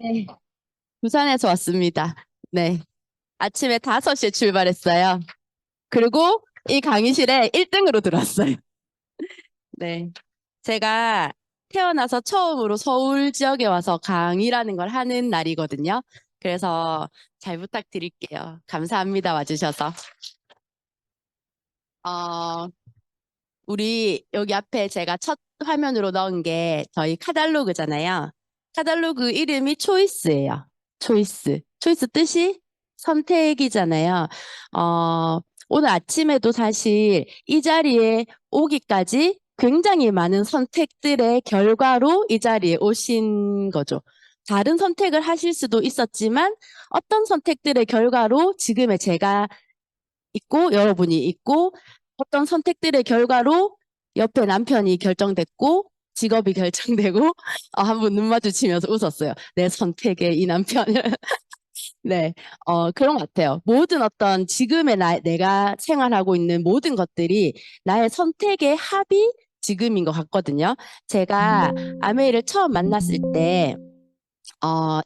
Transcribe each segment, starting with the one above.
네, 부산에서 왔습니다. 네, 아침에 5시에 출발했어요. 그리고 이 강의실에 1등으로 들어왔어요. 네, 제가 태어나서 처음으로 서울 지역에 와서 강의라는 걸 하는 날이거든요. 그래서 잘 부탁드릴게요. 감사합니다. 와주셔서. 어, 우리 여기 앞에 제가 첫 화면으로 넣은 게 저희 카탈로그잖아요. 카탈로그 이름이 초이스예요. 초이스. 초이스 뜻이 선택이잖아요. 어, 오늘 아침에도 사실 이 자리에 오기까지 굉장히 많은 선택들의 결과로 이 자리에 오신 거죠. 다른 선택을 하실 수도 있었지만 어떤 선택들의 결과로 지금의 제가 있고 여러분이 있고 어떤 선택들의 결과로 옆에 남편이 결정됐고 직업이 결정되고 한 분 눈 마주치면서 웃었어요. 내 선택의 이 남편을. 네, 그런 것 같아요. 모든 어떤 지금의 내가 생활하고 있는 모든 것들이 나의 선택의 합이 지금인 것 같거든요. 제가 아메이를 처음 만났을 때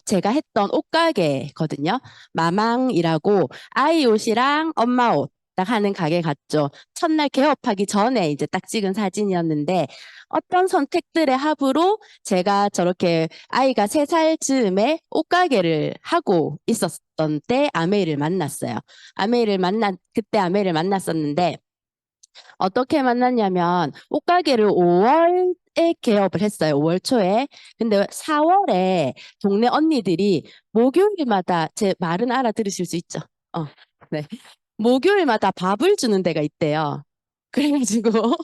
제가 했던 옷가게거든요. 마망이라고 아이 옷이랑 엄마 옷 딱 하는 가게 갔죠. 첫날 개업하기 전에 이제 딱 찍은 사진이었는데 어떤 선택들의 합으로 제가 저렇게 아이가 3살 즈음에 옷가게를 하고 있었던 때 아메이를 만났어요. 그때 아메이를 만났었는데 어떻게 만났냐면 옷가게를 5월에 개업을 했어요. 5월 초에. 근데 4월에 동네 언니들이 목요일마다 제 말은 알아들으실 수 있죠? 네. 목요일마다 밥을 주는 데가 있대요. 그래가지고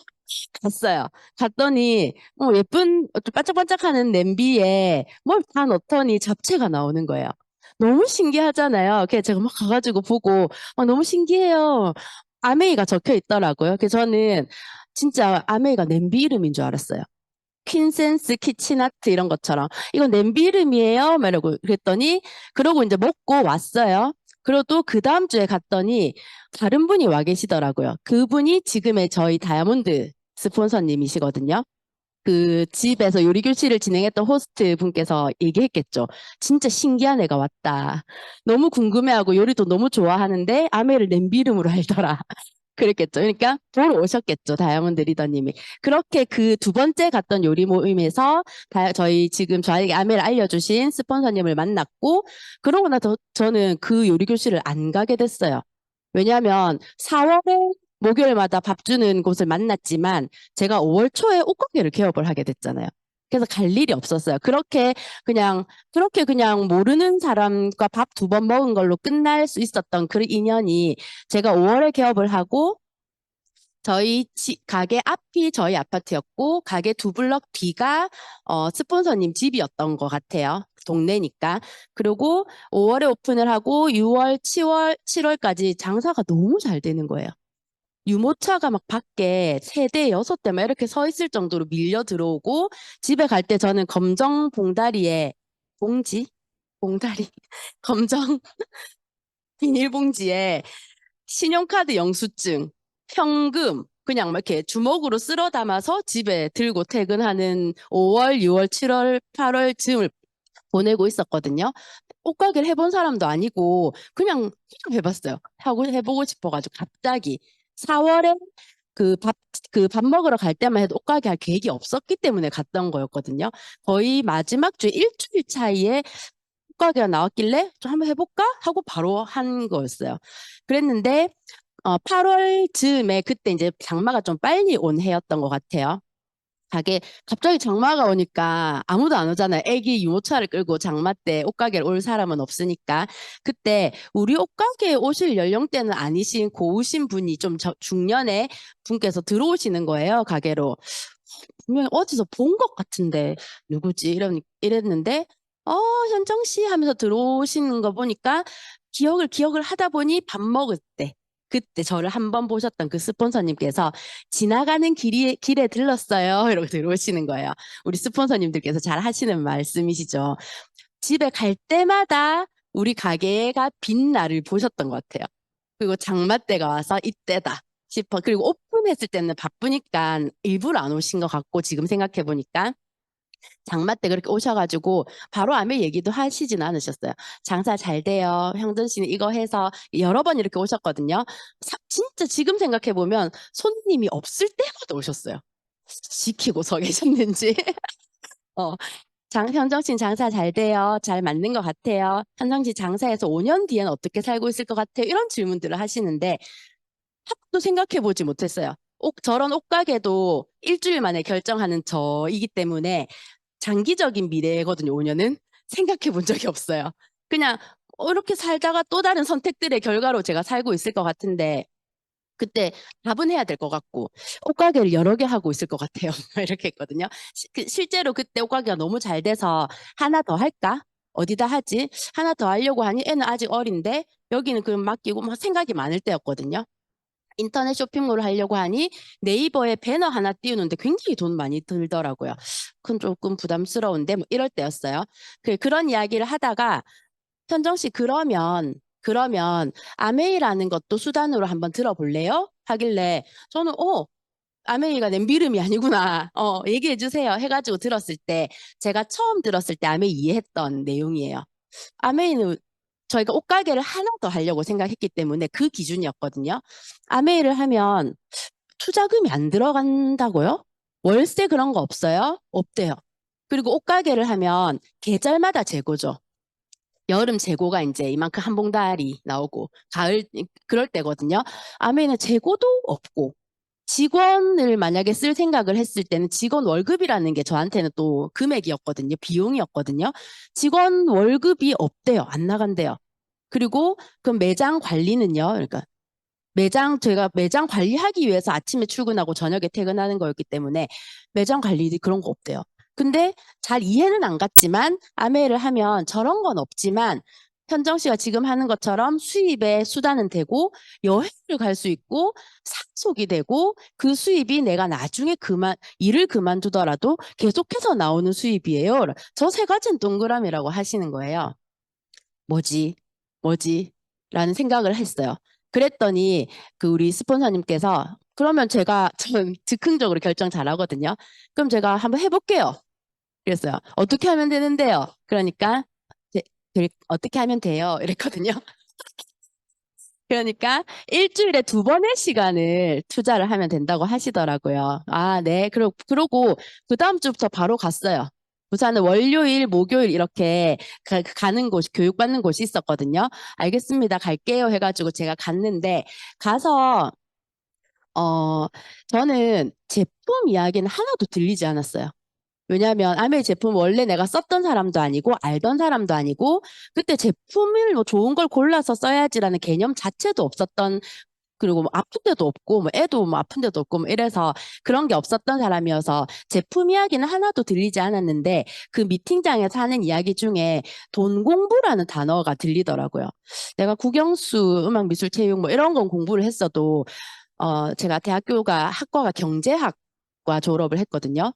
갔어요. 갔더니 예쁜 좀 반짝반짝하는 냄비에 뭘 다 넣더니 잡채가 나오는 거예요. 너무 신기하잖아요. 그래서 제가 막 가가지고 보고 너무 신기해요. 아메이가 적혀 있더라고요. 그래서 저는 진짜 아메이가 냄비 이름인 줄 알았어요. 퀸센스 키치나트 이런 것처럼 이건 냄비 이름이에요? 막 이러고 그랬더니 그러고 이제 먹고 왔어요. 그리고 또 그 다음 주에 갔더니 다른 분이 와 계시더라고요. 그분이 지금의 저희 다이아몬드 스폰서님이시거든요. 그 집에서 요리 교실을 진행했던 호스트 분께서 얘기했겠죠. 진짜 신기한 애가 왔다. 너무 궁금해하고 요리도 너무 좋아하는데 아메를 냄비 이름으로 알더라. 그랬겠죠. 그러니까 보러 오셨겠죠. 다이아몬드 리더님이. 그렇게 그 2번째 갔던 요리 모임에서 저희 지금 저에게 아메를 알려주신 스폰서님을 만났고 그러고 나서 저는 그 요리 교실을 안 가게 됐어요. 왜냐하면 4월에 목요일마다 밥 주는 곳을 만났지만 제가 5월 초에 옷가게를 개업을 하게 됐잖아요. 그래서 갈 일이 없었어요. 그냥, 그렇게 그냥 모르는 사람과 밥 2번 먹은 걸로 끝날 수 있었던 그 인연이 제가 5월에 개업을 하고 저희 가게 앞이 저희 아파트였고 가게 2블럭 뒤가 스폰서님 집이었던 것 같아요. 동네니까. 그리고 5월에 오픈을 하고 6월, 7월까지 장사가 너무 잘 되는 거예요. 유모차가 막 밖에 3대, 6대 막 이렇게 서 있을 정도로 밀려 들어오고 집에 갈 때 저는 검정 봉다리에 봉지? 봉다리? 검정 비닐봉지에 신용카드 영수증, 현금, 그냥 막 이렇게 주먹으로 쓸어 담아서 집에 들고 퇴근하는 5월, 6월, 7월, 8월 즈음을 보내고 있었거든요. 옷가게를 해본 사람도 아니고 그냥 해봤어요. 해보고 싶어가지고 갑자기 4월에 그 밥, 그 밥 먹으러 갈 때만 해도 옷가게 할 계획이 없었기 때문에 갔던 거였거든요. 거의 마지막 주 일주일 차이에 옷가게가 나왔길래 좀 한번 해볼까? 하고 바로 한 거였어요. 그랬는데 8월 즈음에 그때 이제 장마가 좀 빨리 온 해였던 것 같아요. 갑자기 장마가 오니까 아무도 안 오잖아요. 애기 유모차를 끌고 장마 때 옷가게를 올 사람은 없으니까. 그때 우리 옷가게에 오실 연령대는 아니신 고우신 분이 좀 중년의 분께서 들어오시는 거예요, 가게로. 분명히 어디서 본 것 같은데 누구지? 이랬는데 현정 씨 하면서 들어오시는 거 보니까 기억을 하다 보니 밥 먹을 때 그때 저를 한 번 보셨던 그 스폰서님께서 지나가는 길에 들렀어요. 이러고 들어오시는 거예요. 우리 스폰서님들께서 잘 하시는 말씀이시죠. 집에 갈 때마다 우리 가게가 빈 날을 보셨던 것 같아요. 그리고 장마 때가 와서 이때다 싶어. 그리고 오픈했을 때는 바쁘니까 일부러 안 오신 것 같고 지금 생각해 보니까 장마 때 그렇게 오셔가지고 바로 아메 얘기도 하시진 않으셨어요. 장사 잘 돼요. 형준 씨는 이거 해서 여러 번 이렇게 오셨거든요. 진짜 지금 생각해보면 손님이 없을 때마다 오셨어요. 지키고 서 계셨는지. 어, 현정 씨는 장사 잘 돼요. 잘 맞는 것 같아요. 현정 씨 장사해서 5년 뒤에는 어떻게 살고 있을 것 같아요. 이런 질문들을 하시는데 또 생각해보지 못했어요. 저런 옷가게도 일주일 만에 결정하는 저이기 때문에 장기적인 미래거든요, 5년은. 생각해 본 적이 없어요. 그냥 이렇게 살다가 또 다른 선택들의 결과로 제가 살고 있을 것 같은데, 그때 답은 해야 될 것 같고, 옷가게를 여러 개 하고 있을 것 같아요. 이렇게 했거든요. 실제로 그때 옷가게가 너무 잘 돼서 하나 더 할까? 어디다 하지? 하나 더 하려고 하니 애는 아직 어린데, 여기는 그럼 맡기고 막 생각이 많을 때였거든요. 인터넷 쇼핑몰을 하려고 하니 네이버에 배너 하나 띄우는데 굉장히 돈 많이 들더라고요. 그건 조금 부담스러운데 뭐 이럴 때였어요. 그런 이야기를 하다가 현정 씨 그러면 아메이라는 것도 수단으로 한번 들어볼래요? 하길래 저는 아메이가 냄비름이 아니구나. 얘기해 주세요. 해가지고 들었을 때 제가 처음 들었을 때 아메이 이해했던 내용이에요. 아메이는 저희가 옷가게를 하나 더 하려고 생각했기 때문에 그 기준이었거든요. 아메이를 하면 투자금이 안 들어간다고요? 월세 그런 거 없어요? 없대요. 그리고 옷가게를 하면 계절마다 재고죠. 여름 재고가 이제 이만큼 한 봉다리 나오고 가을 그럴 때거든요. 아메이는 재고도 없고 직원을 만약에 쓸 생각을 했을 때는 직원 월급이라는 게 저한테는 또 금액이었거든요. 비용이었거든요. 직원 월급이 없대요. 안 나간대요. 그리고 그 매장 관리는요. 그러니까 제가 매장 관리하기 위해서 아침에 출근하고 저녁에 퇴근하는 거였기 때문에 매장 관리 그런 거 없대요. 근데 잘 이해는 안 갔지만 아메를 하면 저런 건 없지만 현정 씨가 지금 하는 것처럼 수입의 수단은 되고 여행을 갈 수 있고 상속이 되고 그 수입이 내가 나중에 일을 그만두더라도 계속해서 나오는 수입이에요. 저 세 가지는 동그라미라고 하시는 거예요. 뭐지? 뭐지? 라는 생각을 했어요. 그랬더니 우리 스폰서님께서 그러면 전 즉흥적으로 결정 잘하거든요. 그럼 제가 한번 해볼게요. 그랬어요. 어떻게 하면 되는데요? 그러니까 제- 어떻게 하면 돼요? 이랬거든요. 그러니까 일주일에 2번의 시간을 투자를 하면 된다고 하시더라고요. 아, 네. 그러고 그 다음 주부터 바로 갔어요. 부산은 월요일, 목요일 이렇게 가는 곳, 교육받는 곳이 있었거든요. 알겠습니다. 갈게요. 해가지고 제가 갔는데 가서 저는 제품 이야기는 하나도 들리지 않았어요. 왜냐하면 아메 제품 원래 내가 썼던 사람도 아니고 알던 사람도 아니고 그때 제품을 뭐 좋은 걸 골라서 써야지라는 개념 자체도 없었던 그리고 뭐 아픈 데도 없고 뭐 애도 뭐 아픈 데도 없고 뭐 이래서 그런 게 없었던 사람이어서 제품 이야기는 하나도 들리지 않았는데 그 미팅장에서 하는 이야기 중에 돈 공부라는 단어가 들리더라고요. 내가 국영수 음악미술체육 뭐 이런 건 공부를 했어도 제가 대학교가 학과가 경제학과 졸업을 했거든요.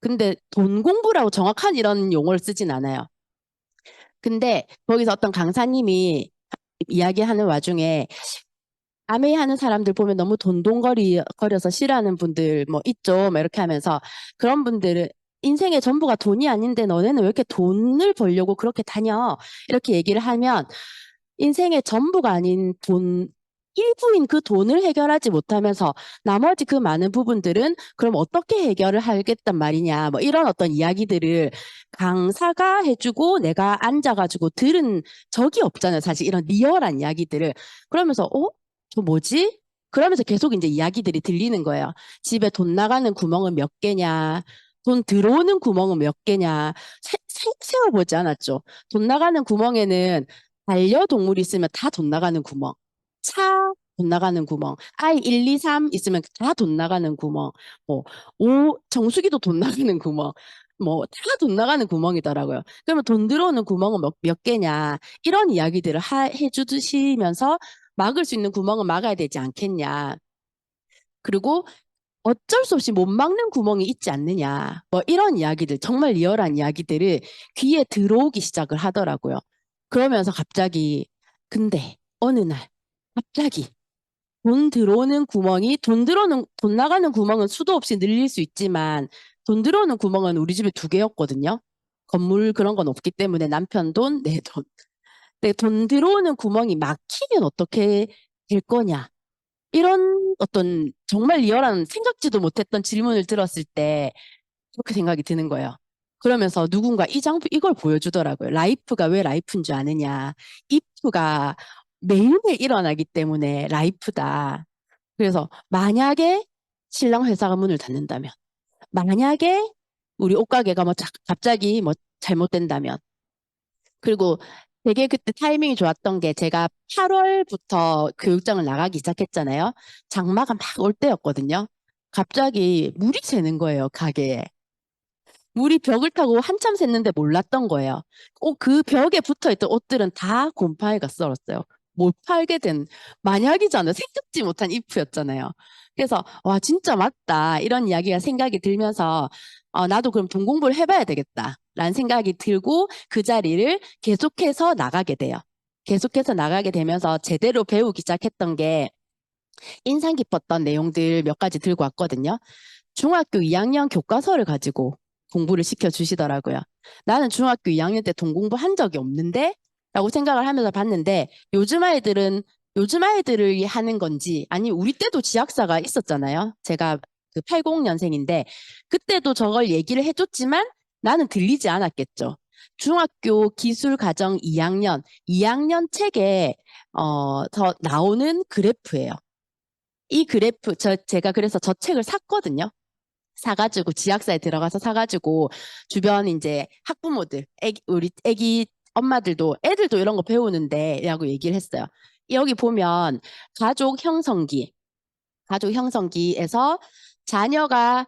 근데 돈 공부라고 정확한 이런 용어를 쓰진 않아요. 근데 거기서 어떤 강사님이 이야기하는 와중에 아메이 하는 사람들 보면 너무 돈돈거려서 싫어하는 분들 뭐 있죠. 막 이렇게 하면서 그런 분들은 인생의 전부가 돈이 아닌데 너네는 왜 이렇게 돈을 벌려고 그렇게 다녀? 이렇게 얘기를 하면 인생의 전부가 아닌 일부인 그 돈을 해결하지 못하면서 나머지 그 많은 부분들은 그럼 어떻게 해결을 하겠단 말이냐. 뭐 이런 어떤 이야기들을 강사가 해주고 내가 앉아가지고 들은 적이 없잖아요. 사실 이런 리얼한 이야기들을. 그러면서, 저 뭐지? 그러면서 계속 이제 이야기들이 들리는 거예요. 집에 돈 나가는 구멍은 몇 개냐? 돈 들어오는 구멍은 몇 개냐? 세어보지 않았죠. 돈 나가는 구멍에는 반려동물이 있으면 다 돈 나가는 구멍. 차 돈 나가는 구멍. 아이 1, 2, 3 있으면 다 돈 나가는 구멍. 뭐, 정수기도 돈 나가는 구멍. 뭐, 다 돈 나가는 구멍이더라고요. 그러면 돈 들어오는 구멍은 몇 개냐. 이런 이야기들을 해주시면서 막을 수 있는 구멍은 막아야 되지 않겠냐. 그리고 어쩔 수 없이 못 막는 구멍이 있지 않느냐. 뭐 이런 이야기들, 정말 리얼한 이야기들을 귀에 들어오기 시작을 하더라고요. 그러면서 갑자기, 근데 어느 날, 갑자기 돈 나가는 구멍은 수도 없이 늘릴 수 있지만 돈 들어오는 구멍은 우리 집에 두 개였거든요. 건물 그런 건 없기 때문에 남편 돈, 내 돈. 근데 돈 들어오는 구멍이 막히면 어떻게 될 거냐. 이런 어떤 정말 리얼한 생각지도 못했던 질문을 들었을 때 그렇게 생각이 드는 거예요. 그러면서 누군가 이 장부 이걸 보여주더라고요. 라이프가 왜 라이프인 줄 아느냐. 이프가 매일매일 일어나기 때문에 라이프다. 그래서 만약에 신랑 회사가 문을 닫는다면, 만약에 우리 옷가게가 뭐 갑자기 뭐 잘못된다면, 그리고 되게 그때 타이밍이 좋았던 게 제가 8월부터 교육장을 나가기 시작했잖아요. 장마가 막 올 때였거든요. 갑자기 물이 새는 거예요, 가게에. 물이 벽을 타고 한참 샜는데 몰랐던 거예요. 그 벽에 붙어 있던 옷들은 다 곰팡이가 썰었어요. 못 팔게 된 만약이잖아요. 생각지 못한 if였잖아요. 그래서 와 진짜 맞다 이런 이야기가 생각이 들면서 나도 그럼 돈 공부를 해봐야 되겠다 라는 생각이 들고 그 자리를 계속해서 나가게 돼요. 계속해서 나가게 되면서 제대로 배우기 시작했던 게 인상 깊었던 내용들 몇 가지 들고 왔거든요. 중학교 2학년 교과서를 가지고 공부를 시켜주시더라고요. 나는 중학교 2학년 때 돈 공부한 적이 없는데? 라고 생각을 하면서 봤는데 요즘 아이들을 하는 건지 아니 우리 때도 지학사가 있었잖아요. 제가 그 80년생인데 그때도 저걸 얘기를 해줬지만 나는 들리지 않았겠죠. 중학교 기술과정 2학년 책에 더 나오는 그래프예요. 이 그래프 제가 그래서 저 책을 샀거든요. 사가지고 지학사에 들어가서 사가지고 주변 이제 학부모들, 우리 애기 엄마들도 애들도 이런 거 배우는데라고 얘기를 했어요. 여기 보면 가족 형성기에서 자녀가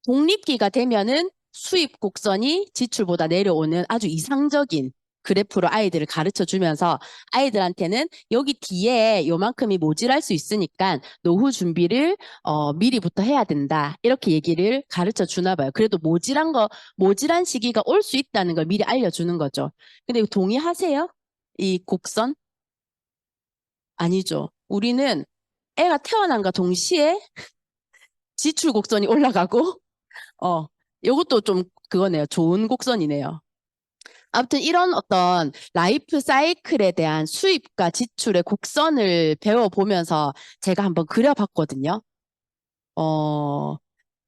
독립기가 되면은 수입 곡선이 지출보다 내려오는 아주 이상적인 그래프로 아이들을 가르쳐 주면서 아이들한테는 여기 뒤에 요만큼이 모질할 수 있으니까 노후 준비를 미리부터 해야 된다. 이렇게 얘기를 가르쳐 주나 봐요. 그래도 모질한 시기가 올 수 있다는 걸 미리 알려주는 거죠. 근데 이거 동의하세요? 이 곡선? 아니죠. 우리는 애가 태어난과 동시에 지출 곡선이 올라가고 어, 요것도 좀 그거네요. 좋은 곡선이네요. 아무튼 이런 어떤 라이프 사이클에 대한 수입과 지출의 곡선을 배워보면서 제가 한번 그려봤거든요. 어,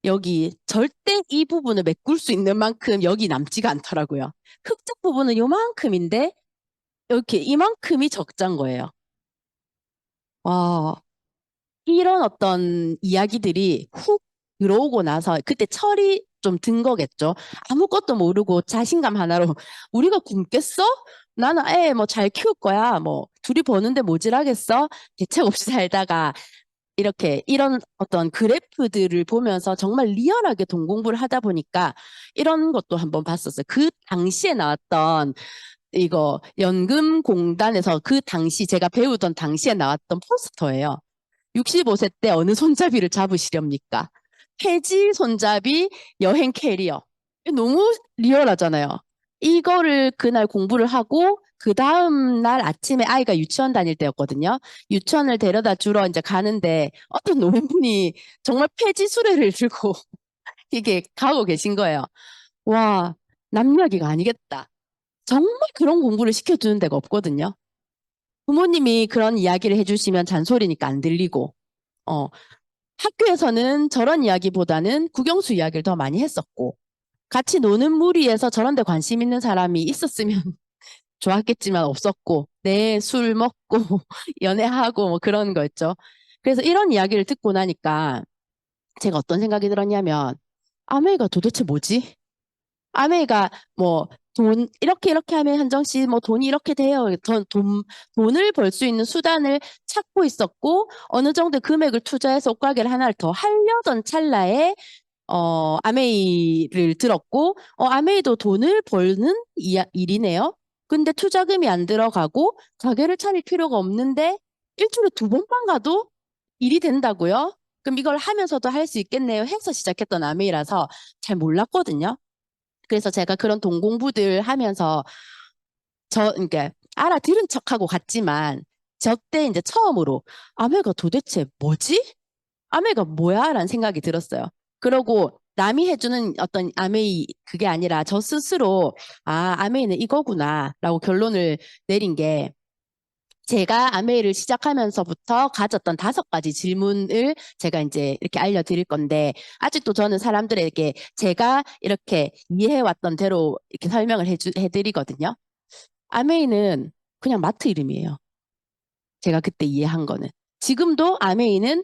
여기 절대 이 부분을 메꿀 수 있는 만큼 여기 남지가 않더라고요. 흑적 부분은 요만큼인데 이렇게 이만큼이 적자인 거예요. 와, 이런 어떤 이야기들이 훅 들어오고 나서 그때 철이 좀 든 거겠죠. 아무것도 모르고 자신감 하나로 우리가 굶겠어? 나는 애 뭐 잘 키울 거야. 뭐 둘이 버는데 모질하겠어? 대책 없이 살다가 이렇게 이런 어떤 그래프들을 보면서 정말 리얼하게 돈 공부를 하다 보니까 이런 것도 한번 봤었어요. 그 당시에 나왔던 이거 연금공단에서 그 당시 제가 배우던 당시에 나왔던 포스터예요. 65세 때 어느 손잡이를 잡으시렵니까? 폐지 손잡이 여행 캐리어. 너무 리얼하잖아요. 이거를 그날 공부를 하고 그 다음 날 아침에 아이가 유치원 다닐 때였거든요. 유치원을 데려다 주러 이제 가는데 어떤 노인분이 정말 폐지 수레를 들고 이게 가고 계신 거예요. 와, 남 이야기가 아니겠다. 정말 그런 공부를 시켜주는 데가 없거든요. 부모님이 그런 이야기를 해주시면 잔소리니까 안 들리고, 어, 학교에서는 저런 이야기보다는 국영수 이야기를 더 많이 했었고, 같이 노는 무리에서 저런 데 관심 있는 사람이 있었으면 좋았겠지만 없었고, 네, 술 먹고, 연애하고, 뭐 그런 거였죠. 그래서 이런 이야기를 듣고 나니까 제가 어떤 생각이 들었냐면, 아메이가 도대체 뭐지? 아메이가 뭐, 이렇게 하면 한정 씨, 뭐, 돈이 이렇게 돼요. 돈을 벌 수 있는 수단을 찾고 있었고, 어느 정도 금액을 투자해서 옷가게를 하나를 더 하려던 찰나에, 아메이를 들었고, 아메이도 돈을 버는 일이네요. 근데 투자금이 안 들어가고, 가게를 차릴 필요가 없는데, 일주일에 두 번만 가도 일이 된다고요? 그럼 이걸 하면서도 할 수 있겠네요. 해서 시작했던 아메이라서 잘 몰랐거든요. 그래서 제가 그런 돈 공부들 하면서 그러니까 알아들은 척하고 갔지만 저 때 이제 처음으로 아메가 도대체 뭐지? 아메가 뭐야? 라는 생각이 들었어요. 그러고 남이 해주는 어떤 아메이 그게 아니라 저 스스로 아메이는 이거구나라고 결론을 내린 게 제가 아메이를 시작하면서부터 가졌던 5가지 질문을 제가 이제 이렇게 알려드릴 건데, 아직도 저는 사람들에게 제가 이렇게 이해해왔던 대로 이렇게 설명을 해드리거든요. 아메이는 그냥 마트 이름이에요. 제가 그때 이해한 거는. 지금도 아메이는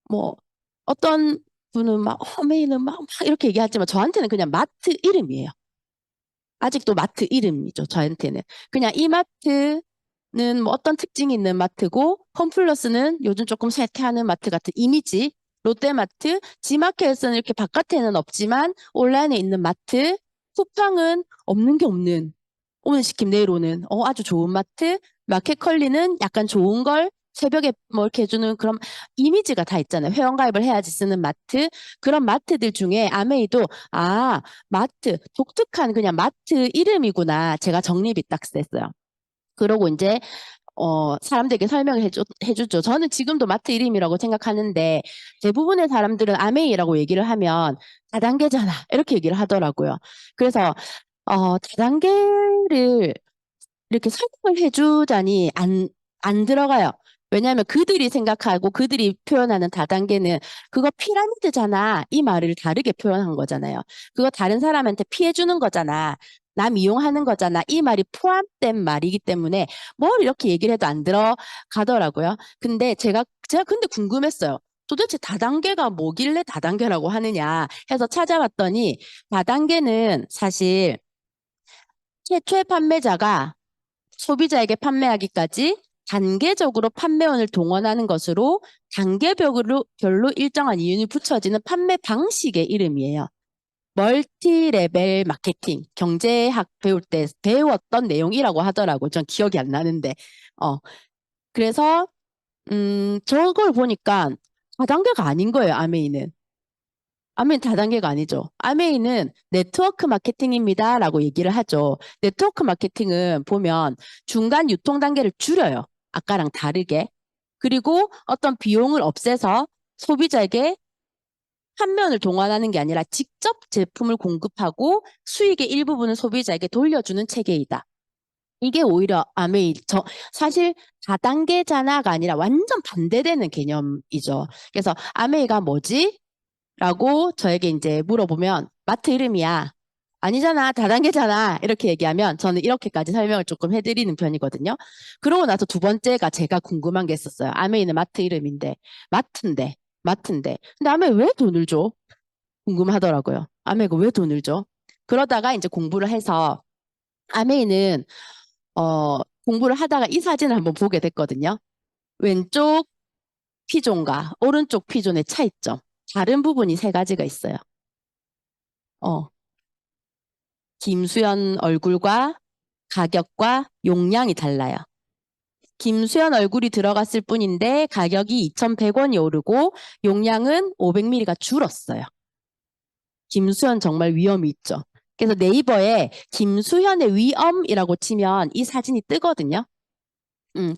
뭐 어떤 분은 막 아메이는 막 이렇게 얘기하지만 저한테는 그냥 마트 이름이에요. 아직도 마트 이름이죠. 저한테는. 그냥 이 마트는 뭐 어떤 특징이 있는 마트고, 홈플러스는 요즘 조금 쇠퇴하는 마트 같은 이미지, 롯데마트, 지마켓은 이렇게 바깥에는 없지만 온라인에 있는 마트, 쿠팡은 없는 게 없는, 오늘 시킴 내일 오는 아주 좋은 마트, 마켓컬리는 약간 좋은 걸 새벽에 뭐 이렇게 해주는 그런 이미지가 다 있잖아요. 회원가입을 해야지 쓰는 마트. 그런 마트들 중에 아메이도 마트, 독특한 그냥 마트 이름이구나. 제가 정립이 딱 됐어요. 그러고 이제 사람들에게 설명을 해주죠. 저는 지금도 마트 이름이라고 생각하는데 대부분의 사람들은 아메이라고 얘기를 하면 다단계잖아. 이렇게 얘기를 하더라고요. 그래서 다단계를 이렇게 설명을 해주자니 안 들어가요. 왜냐하면 그들이 생각하고 그들이 표현하는 다단계는 그거 피라미드잖아. 이 말을 다르게 표현한 거잖아요. 그거 다른 사람한테 피해주는 거잖아. 남 이용하는 거잖아. 이 말이 포함된 말이기 때문에 뭘 이렇게 얘기를 해도 안 들어가더라고요. 근데 제가 근데 궁금했어요. 도대체 다단계가 뭐길래 다단계라고 하느냐 해서 찾아봤더니 다단계는 사실 최초의 판매자가 소비자에게 판매하기까지 단계적으로 판매원을 동원하는 것으로 단계별로 일정한 이윤이 붙여지는 판매 방식의 이름이에요. 멀티레벨 마케팅, 경제학 배울 때 배웠던 내용이라고 하더라고요. 전 기억이 안 나는데. 그래서 저걸 보니까 4단계가 아닌 거예요, 아메이는. 아메이 다단계가 아니죠. 아메이는 네트워크 마케팅입니다. 라고 얘기를 하죠. 네트워크 마케팅은 보면 중간 유통 단계를 줄여요. 아까랑 다르게. 그리고 어떤 비용을 없애서 소비자에게 판면을 동원하는 게 아니라 직접 제품을 공급하고 수익의 일부분을 소비자에게 돌려주는 체계이다. 이게 오히려 아메이, 사실 다단계잖아가 아니라 완전 반대되는 개념이죠. 그래서 아메이가 뭐지? 라고 저에게 이제 물어보면 마트 이름이야. 아니잖아. 다단계잖아. 이렇게 얘기하면 저는 이렇게까지 설명을 조금 해드리는 편이거든요. 그러고 나서 두 번째가 제가 궁금한 게 있었어요. 아메이는 마트 이름인데, 마트인데. 근데 아메이 왜 돈을 줘? 궁금하더라고요. 아메이가 왜 돈을 줘? 그러다가 이제 공부를 해서 아메이는 공부를 하다가 이 사진을 한번 보게 됐거든요. 왼쪽 피존과 오른쪽 피존의 차이점. 다른 부분이 3가지가 있어요. 어, 김수현 얼굴과 가격과 용량이 달라요. 김수현 얼굴이 들어갔을 뿐인데 가격이 2,100원이 오르고 용량은 500ml가 줄었어요. 김수현 정말 위험이 있죠. 그래서 네이버에 김수현의 위엄이라고 치면 이 사진이 뜨거든요.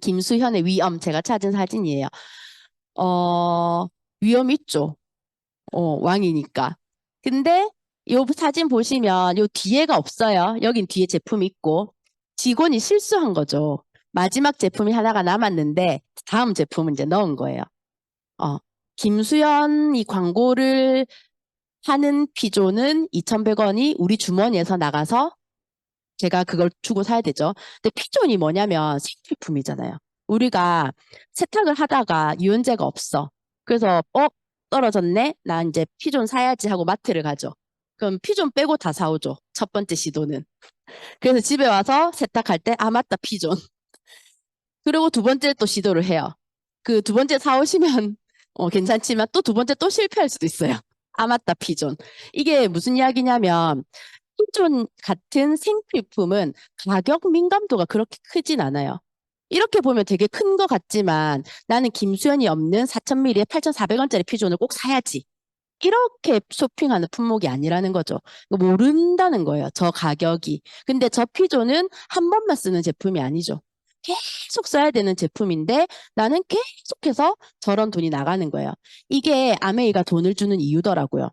김수현의 위엄 제가 찾은 사진이에요. 어, 위험 있죠. 왕이니까. 근데 요 사진 보시면 요 뒤에가 없어요. 여긴 뒤에 제품이 있고 직원이 실수한 거죠. 마지막 제품이 하나가 남았는데 다음 제품은 이제 넣은 거예요. 어, 김수현이 광고를 하는 피조는 2,100원이 우리 주머니에서 나가서 제가 그걸 주고 사야 되죠. 근데 피존이 뭐냐면 생필품이잖아요. 우리가 세탁을 하다가 유연제가 없어. 그래서 떨어졌네. 나 이제 피존 사야지 하고 마트를 가죠. 그럼 피존 빼고 다 사오죠. 첫 번째 시도는. 그래서 집에 와서 세탁할 때 맞다 피존. 그리고 두 번째 또 시도를 해요. 그 두 번째 사오시면 괜찮지만 또 두 번째 또 실패할 수도 있어요. 맞다 피존. 이게 무슨 이야기냐면 피존 같은 생필품은 가격 민감도가 그렇게 크진 않아요. 이렇게 보면 되게 큰 것 같지만 나는 김수현이 없는 4,000ml에 8,400원짜리 피존을 꼭 사야지. 이렇게 쇼핑하는 품목이 아니라는 거죠. 모른다는 거예요. 저 가격이. 근데 저 피존은 한 번만 쓰는 제품이 아니죠. 계속 써야 되는 제품인데 나는 계속해서 저런 돈이 나가는 거예요. 이게 아메이가 돈을 주는 이유더라고요.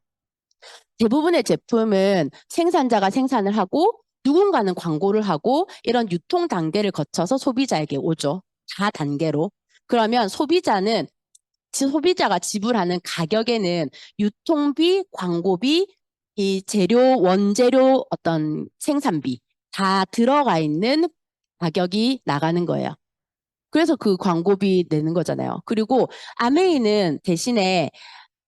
대부분의 제품은 생산자가 생산을 하고 누군가는 광고를 하고 이런 유통 단계를 거쳐서 소비자에게 오죠. 다 단계로. 그러면 소비자가 지불하는 가격에는 유통비, 광고비, 이 재료, 원재료 어떤 생산비 다 들어가 있는 가격이 나가는 거예요. 그래서 그 광고비 내는 거잖아요. 그리고 아메이는 대신에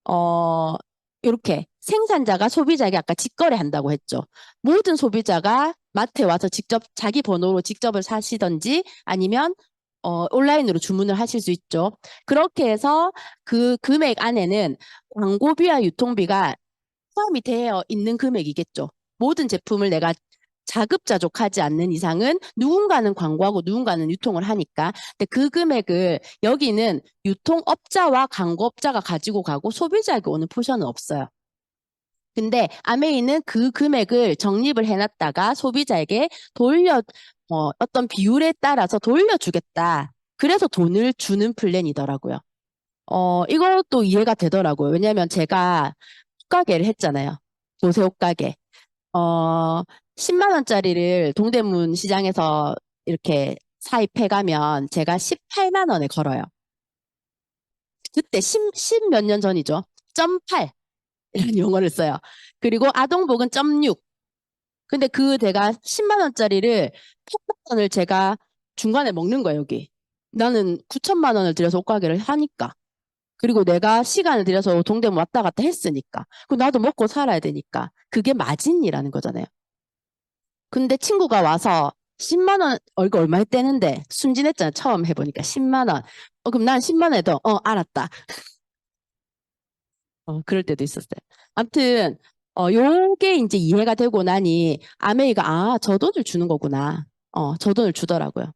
어 이렇게 생산자가 소비자에게 아까 직거래 한다고 했죠. 모든 소비자가 마트에 와서 직접 자기 번호로 직접을 사시던지 아니면 온라인으로 주문을 하실 수 있죠. 그렇게 해서 그 금액 안에는 광고비와 유통비가 포함이 되어 있는 금액이겠죠. 모든 제품을 내가 자급자족하지 않는 이상은 누군가는 광고하고 누군가는 유통을 하니까. 근데 그 금액을 여기는 유통업자와 광고업자가 가지고 가고 소비자에게 오는 포션은 없어요. 근데 아메이는 그 금액을 적립을 해놨다가 소비자에게 어떤 비율에 따라서 돌려주겠다. 그래서 돈을 주는 플랜이더라고요. 이것도 이해가 되더라고요. 왜냐면 제가 옷가게를 했잖아요. 요새 옷가게. 어, 10만 원짜리를 동대문 시장에서 이렇게 사입해가면 제가 18만 원에 걸어요. 그때 10 몇 년 전이죠. 0.8 이런 용어를 써요. 그리고 아동복은 0.6. 근데 그 제가 10만 원짜리를 8만 원을 제가 중간에 먹는 거예요, 여기. 나는 9천만 원을 들여서 옷가게를 하니까. 그리고 내가 시간을 들여서 동대문 왔다 갔다 했으니까. 그 나도 먹고 살아야 되니까. 그게 마진이라는 거잖아요. 근데 친구가 와서 10만 원, 이거 얼마 했대는데 순진했잖아. 처음 해보니까 10만 원. 그럼 난 10만 원에도, 알았다. 그럴 때도 있었어요. 아무튼, 요게 이제 이해가 되고 나니 아메이가, 저 돈을 주는 거구나. 저 돈을 주더라고요.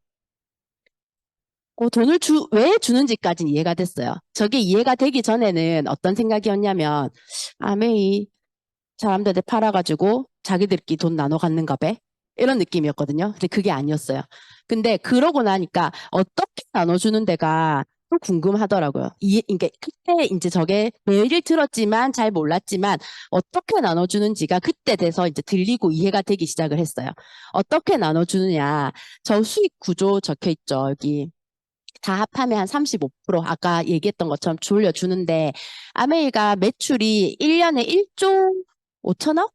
왜 주는지까지는 이해가 됐어요. 저게 이해가 되기 전에는 어떤 생각이었냐면, 아메이, 사람들한테 팔아가지고 자기들끼리 돈 나눠 갖는가 봐. 이런 느낌이었거든요. 근데 그게 아니었어요. 근데 그러고 나니까 어떻게 나눠주는 데가 또 궁금하더라고요. 이게 그때 이제 저게 매일 들었지만 잘 몰랐지만 어떻게 나눠주는지가 그때 돼서 이제 들리고 이해가 되기 시작을 했어요. 어떻게 나눠주느냐. 저 수익 구조 적혀 있죠. 여기. 다 합하면 한 35% 아까 얘기했던 것처럼 돌려주는데 아메이가 매출이 1년에 1조 5천억?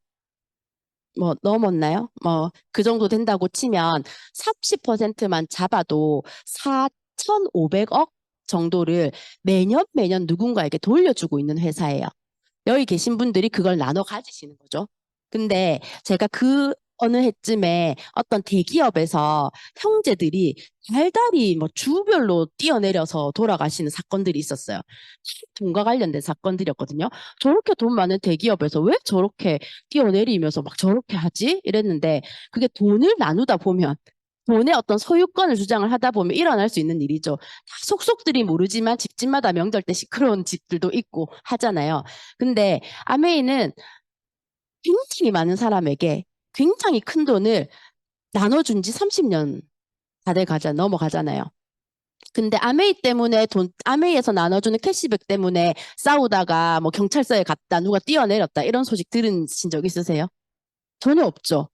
뭐 넘었나요? 뭐 그 정도 된다고 치면 30%만 잡아도 4,500억 정도를 매년 매년 누군가에게 돌려주고 있는 회사예요. 여기 계신 분들이 그걸 나눠 가지시는 거죠. 근데 제가 그 어느 해쯤에 어떤 대기업에서 형제들이 달달이 뭐 주별로 뛰어내려서 돌아가시는 사건들이 있었어요. 돈과 관련된 사건들이었거든요. 저렇게 돈 많은 대기업에서 왜 저렇게 뛰어내리면서 막 저렇게 하지? 이랬는데 그게 돈을 나누다 보면 돈의 어떤 소유권을 주장을 하다 보면 일어날 수 있는 일이죠. 다 속속들이 모르지만 집집마다 명절 때 시끄러운 집들도 있고 하잖아요. 근데 아메이는 굉장히 많은 사람에게 굉장히 큰 돈을 나눠준 지 30년 넘어가잖아요. 근데 아메이에서 나눠주는 캐시백 때문에 싸우다가 뭐 경찰서에 갔다, 누가 뛰어내렸다, 이런 소식 들으신 적 있으세요? 전혀 없죠.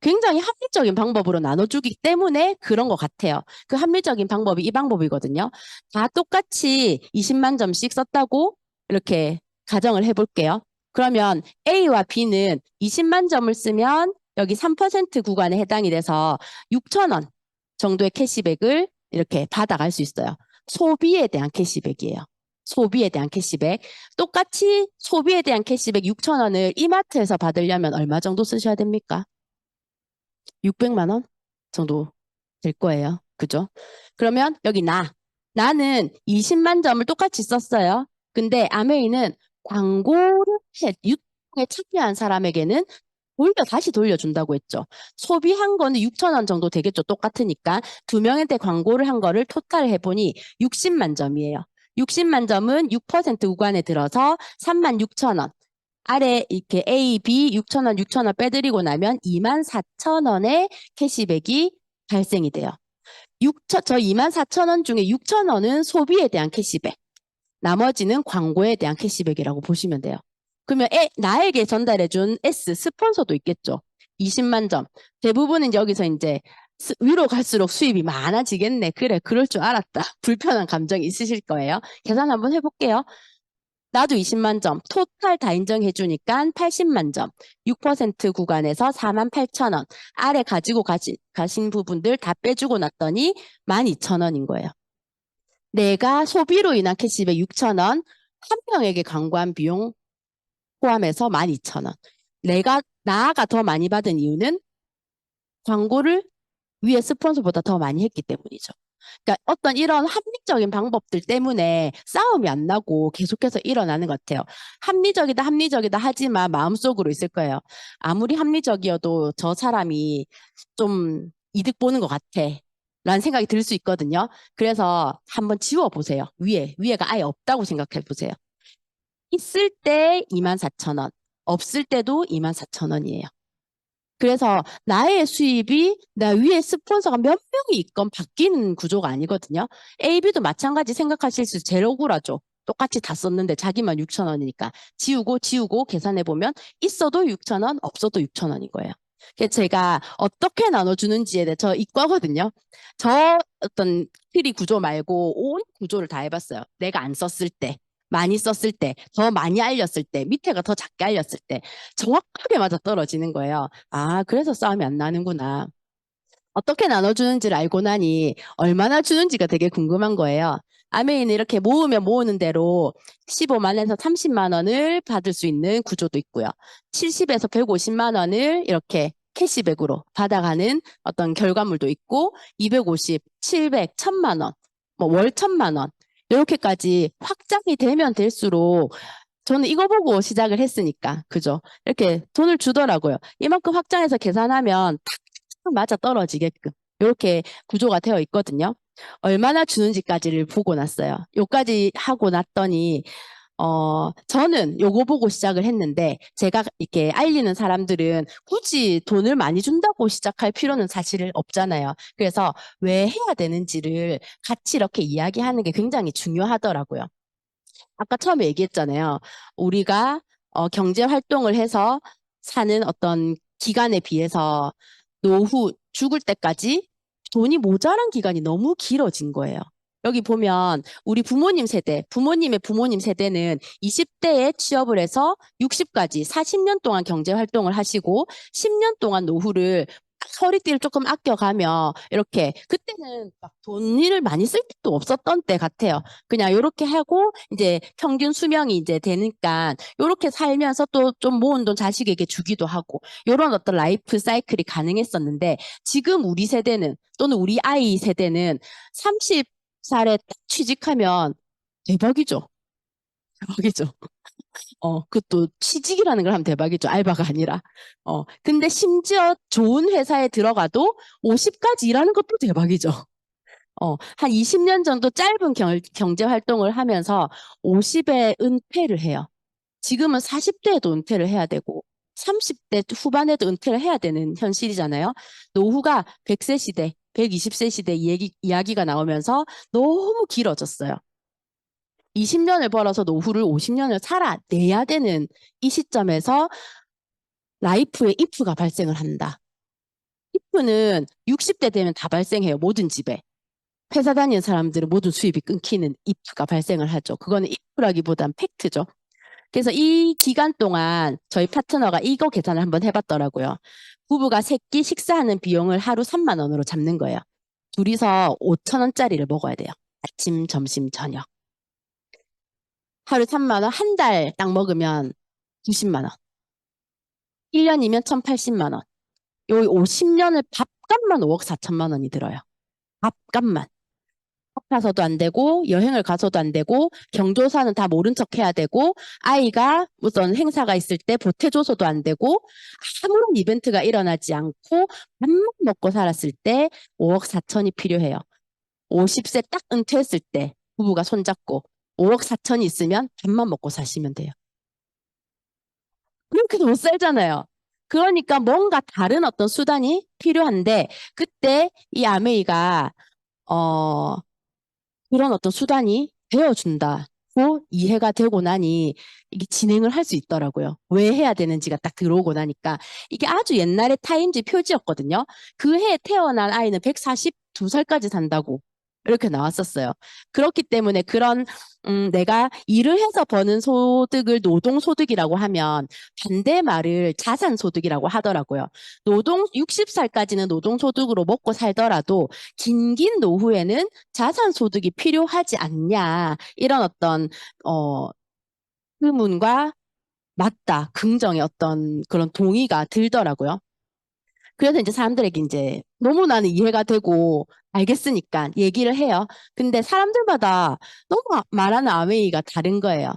굉장히 합리적인 방법으로 나눠주기 때문에 그런 것 같아요. 그 합리적인 방법이 이 방법이거든요. 다 똑같이 20만 점씩 썼다고 이렇게 가정을 해볼게요. 그러면 A와 B는 20만 점을 쓰면 여기 3% 구간에 해당이 돼서 6천 원 정도의 캐시백을 이렇게 받아갈 수 있어요. 소비에 대한 캐시백이에요. 소비에 대한 캐시백. 똑같이 소비에 대한 캐시백 6천 원을 이마트에서 받으려면 얼마 정도 쓰셔야 됩니까? 600만 원 정도 될 거예요. 그죠? 그러면 여기 나는 20만 점을 똑같이 썼어요. 근데 아메이는 유통에 참여한 사람에게는 다시 돌려준다고 했죠. 소비한 거는 6천 원 정도 되겠죠. 똑같으니까. 두 명한테 광고를 한 거를 토탈 해보니 60만 점이에요. 60만 점은 6% 구간에 들어서 3만 6천 원. 아래 이렇게 A, B 6천 원, 6천 원 빼드리고 나면 2만 4천 원의 캐시백이 발생이 돼요. 저 2만 4천 원 중에 6천 원은 소비에 대한 캐시백. 나머지는 광고에 대한 캐시백이라고 보시면 돼요. 그러면 나에게 전달해준 S, 스폰서도 있겠죠. 20만 점. 대부분은 여기서 이제 위로 갈수록 수입이 많아지겠네. 그래, 그럴 줄 알았다. 불편한 감정이 있으실 거예요. 계산 한번 해볼게요. 나도 20만 점, 토탈 다 인정해주니까 80만 점, 6% 구간에서 4만 8천 원, 아래 가지고 가신 부분들 다 빼주고 났더니 12,000원인 거예요. 내가 소비로 인한 캐시백 6천 원, 한 명에게 광고한 비용 포함해서 12,000원. 나가 더 많이 받은 이유는 광고를 위에 스폰서보다 더 많이 했기 때문이죠. 그러니까 어떤 이런 합리적인 방법들 때문에 싸움이 안 나고 계속해서 일어나는 것 같아요. 합리적이다, 합리적이다 하지만 마음속으로 있을 거예요. 아무리 합리적이어도 저 사람이 좀 이득 보는 것 같아. 라는 생각이 들 수 있거든요. 그래서 한번 지워보세요. 위에가 아예 없다고 생각해 보세요. 있을 때 24,000원, 없을 때도 24,000원이에요. 그래서 나의 수입이 나 위에 스폰서가 몇 명이 있건 바뀌는 구조가 아니거든요. AB도 마찬가지 생각하실 수 제일 억울하죠. 똑같이 다 썼는데 자기만 6,000원이니까 지우고 계산해보면 있어도 6,000원, 없어도 6,000원인 거예요. 그래서 제가 어떻게 나눠주는지에 대해 저 이과거든요. 저 어떤 트리 구조 말고 온 구조를 다 해봤어요. 내가 안 썼을 때. 많이 썼을 때, 더 많이 알렸을 때, 밑에가 더 작게 알렸을 때 정확하게 맞아 떨어지는 거예요. 아, 그래서 싸움이 안 나는구나. 어떻게 나눠주는지를 알고 나니 얼마나 주는지가 되게 궁금한 거예요. 아메이는 이렇게 모으면 모으는 대로 15만에서 30만 원을 받을 수 있는 구조도 있고요. 70에서 150만 원을 이렇게 캐시백으로 받아가는 어떤 결과물도 있고 250, 700, 1000만 원, 뭐 월 1000만 원 이렇게까지 확장이 되면 될수록 저는 이거 보고 시작을 했으니까 그죠? 이렇게 돈을 주더라고요. 이만큼 확장해서 계산하면 맞아 떨어지게끔 이렇게 구조가 되어 있거든요. 얼마나 주는지까지를 보고 났어요. 요까지 하고 났더니 저는 요거 보고 시작을 했는데 제가 이렇게 알리는 사람들은 굳이 돈을 많이 준다고 시작할 필요는 사실 없잖아요. 그래서 왜 해야 되는지를 같이 이렇게 이야기하는 게 굉장히 중요하더라고요. 아까 처음에 얘기했잖아요. 우리가 경제 활동을 해서 사는 어떤 기간에 비해서 노후 죽을 때까지 돈이 모자란 기간이 너무 길어진 거예요. 여기 보면 우리 부모님 세대, 부모님의 부모님 세대는 20대에 취업을 해서 60까지 40년 동안 경제 활동을 하시고 10년 동안 노후를 허리띠를 조금 아껴가며 이렇게 그때는 막 돈을 많이 쓸 것도 없었던 때 같아요. 그냥 이렇게 하고 이제 평균 수명이 이제 되니까 이렇게 살면서 또 좀 모은 돈 자식에게 주기도 하고 이런 어떤 라이프 사이클이 가능했었는데 지금 우리 세대는 또는 우리 아이 세대는 30살에 딱 취직하면 대박이죠. 대박이죠. 그것도 취직이라는 걸 하면 대박이죠. 알바가 아니라. 근데 심지어 좋은 회사에 들어가도 50까지 일하는 것도 대박이죠. 한 20년 정도 짧은 경제 활동을 하면서 50에 은퇴를 해요. 지금은 40대에도 은퇴를 해야 되고 30대 후반에도 은퇴를 해야 되는 현실이잖아요. 노후가 100세 시대, 120세 시대 이야기가 나오면서 너무 길어졌어요. 20년을 벌어서 노후를 50년을 살아내야 되는 이 시점에서 라이프의 이프가 발생을 한다. 이프는 60대 되면 다 발생해요. 모든 집에. 회사 다니는 사람들은 모든 수입이 끊기는 이프가 발생을 하죠. 그거는 이프라기보단 팩트죠. 그래서 이 기간 동안 저희 파트너가 이거 계산을 한번 해봤더라고요. 부부가 세끼 식사하는 비용을 하루 3만 원으로 잡는 거예요. 둘이서 5천 원짜리를 먹어야 돼요. 아침, 점심, 저녁. 하루 3만 원, 한 달 딱 먹으면 90만 원. 1년이면 1,080만 원. 요 50년을 밥값만 5억 4천만 원이 들어요. 밥값만. 아파서도 안 되고 여행을 가서도 안 되고 경조사는 다 모른 척 해야 되고 아이가 무슨 행사가 있을 때 보태줘서도 안 되고 아무런 이벤트가 일어나지 않고 밥만 먹고 살았을 때 5억 4천이 필요해요. 50세 딱 은퇴했을 때 부부가 손잡고 5억 4천이 있으면 밥만 먹고 사시면 돼요. 그렇게도 못 살잖아요. 그러니까 뭔가 다른 어떤 수단이 필요한데 그때 이 아메이가 어 그런 어떤 수단이 되어준다. 이해가 되고 나니 이게 진행을 할 수 있더라고요. 왜 해야 되는지가 딱 들어오고 나니까 이게 아주 옛날의 타임지 표지였거든요. 그 해에 태어난 아이는 142살까지 산다고 이렇게 나왔었어요. 그렇기 때문에 그런 내가 일을 해서 버는 소득을 노동소득이라고 하면 반대 말을 자산소득이라고 하더라고요. 60살까지는 노동소득으로 먹고 살더라도 긴긴 노후에는 자산소득이 필요하지 않냐 이런 어떤 의문과 맞다 긍정의 어떤 그런 동의가 들더라고요. 그래서 이제 사람들에게 이제 너무 나는 이해가 되고 알겠으니까 얘기를 해요. 근데 사람들마다 너무 말하는 아메이가 다른 거예요.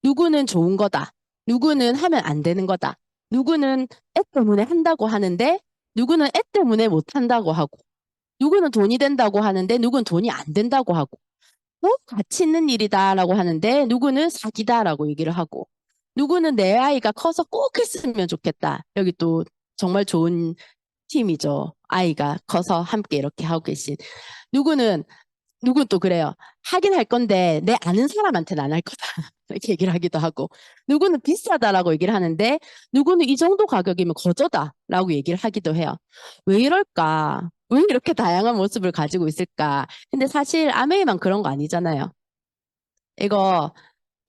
누구는 좋은 거다. 누구는 하면 안 되는 거다. 누구는 애 때문에 한다고 하는데 누구는 애 때문에 못 한다고 하고 누구는 돈이 된다고 하는데 누구는 돈이 안 된다고 하고 가치 있는 일이다라고 하는데 누구는 사기다라고 얘기를 하고 누구는 내 아이가 커서 꼭 했으면 좋겠다. 여기 또 정말 좋은 팀이죠. 아이가 커서 함께 이렇게 하고 계신. 누구는 누군 또 그래요. 하긴 할 건데 내 아는 사람한테는 안 할 거다. 이렇게 얘기를 하기도 하고 누구는 비싸다라고 얘기를 하는데 누구는 이 정도 가격이면 거저다라고 얘기를 하기도 해요. 왜 이럴까? 왜 이렇게 다양한 모습을 가지고 있을까? 근데 사실 아메이만 그런 거 아니잖아요. 이거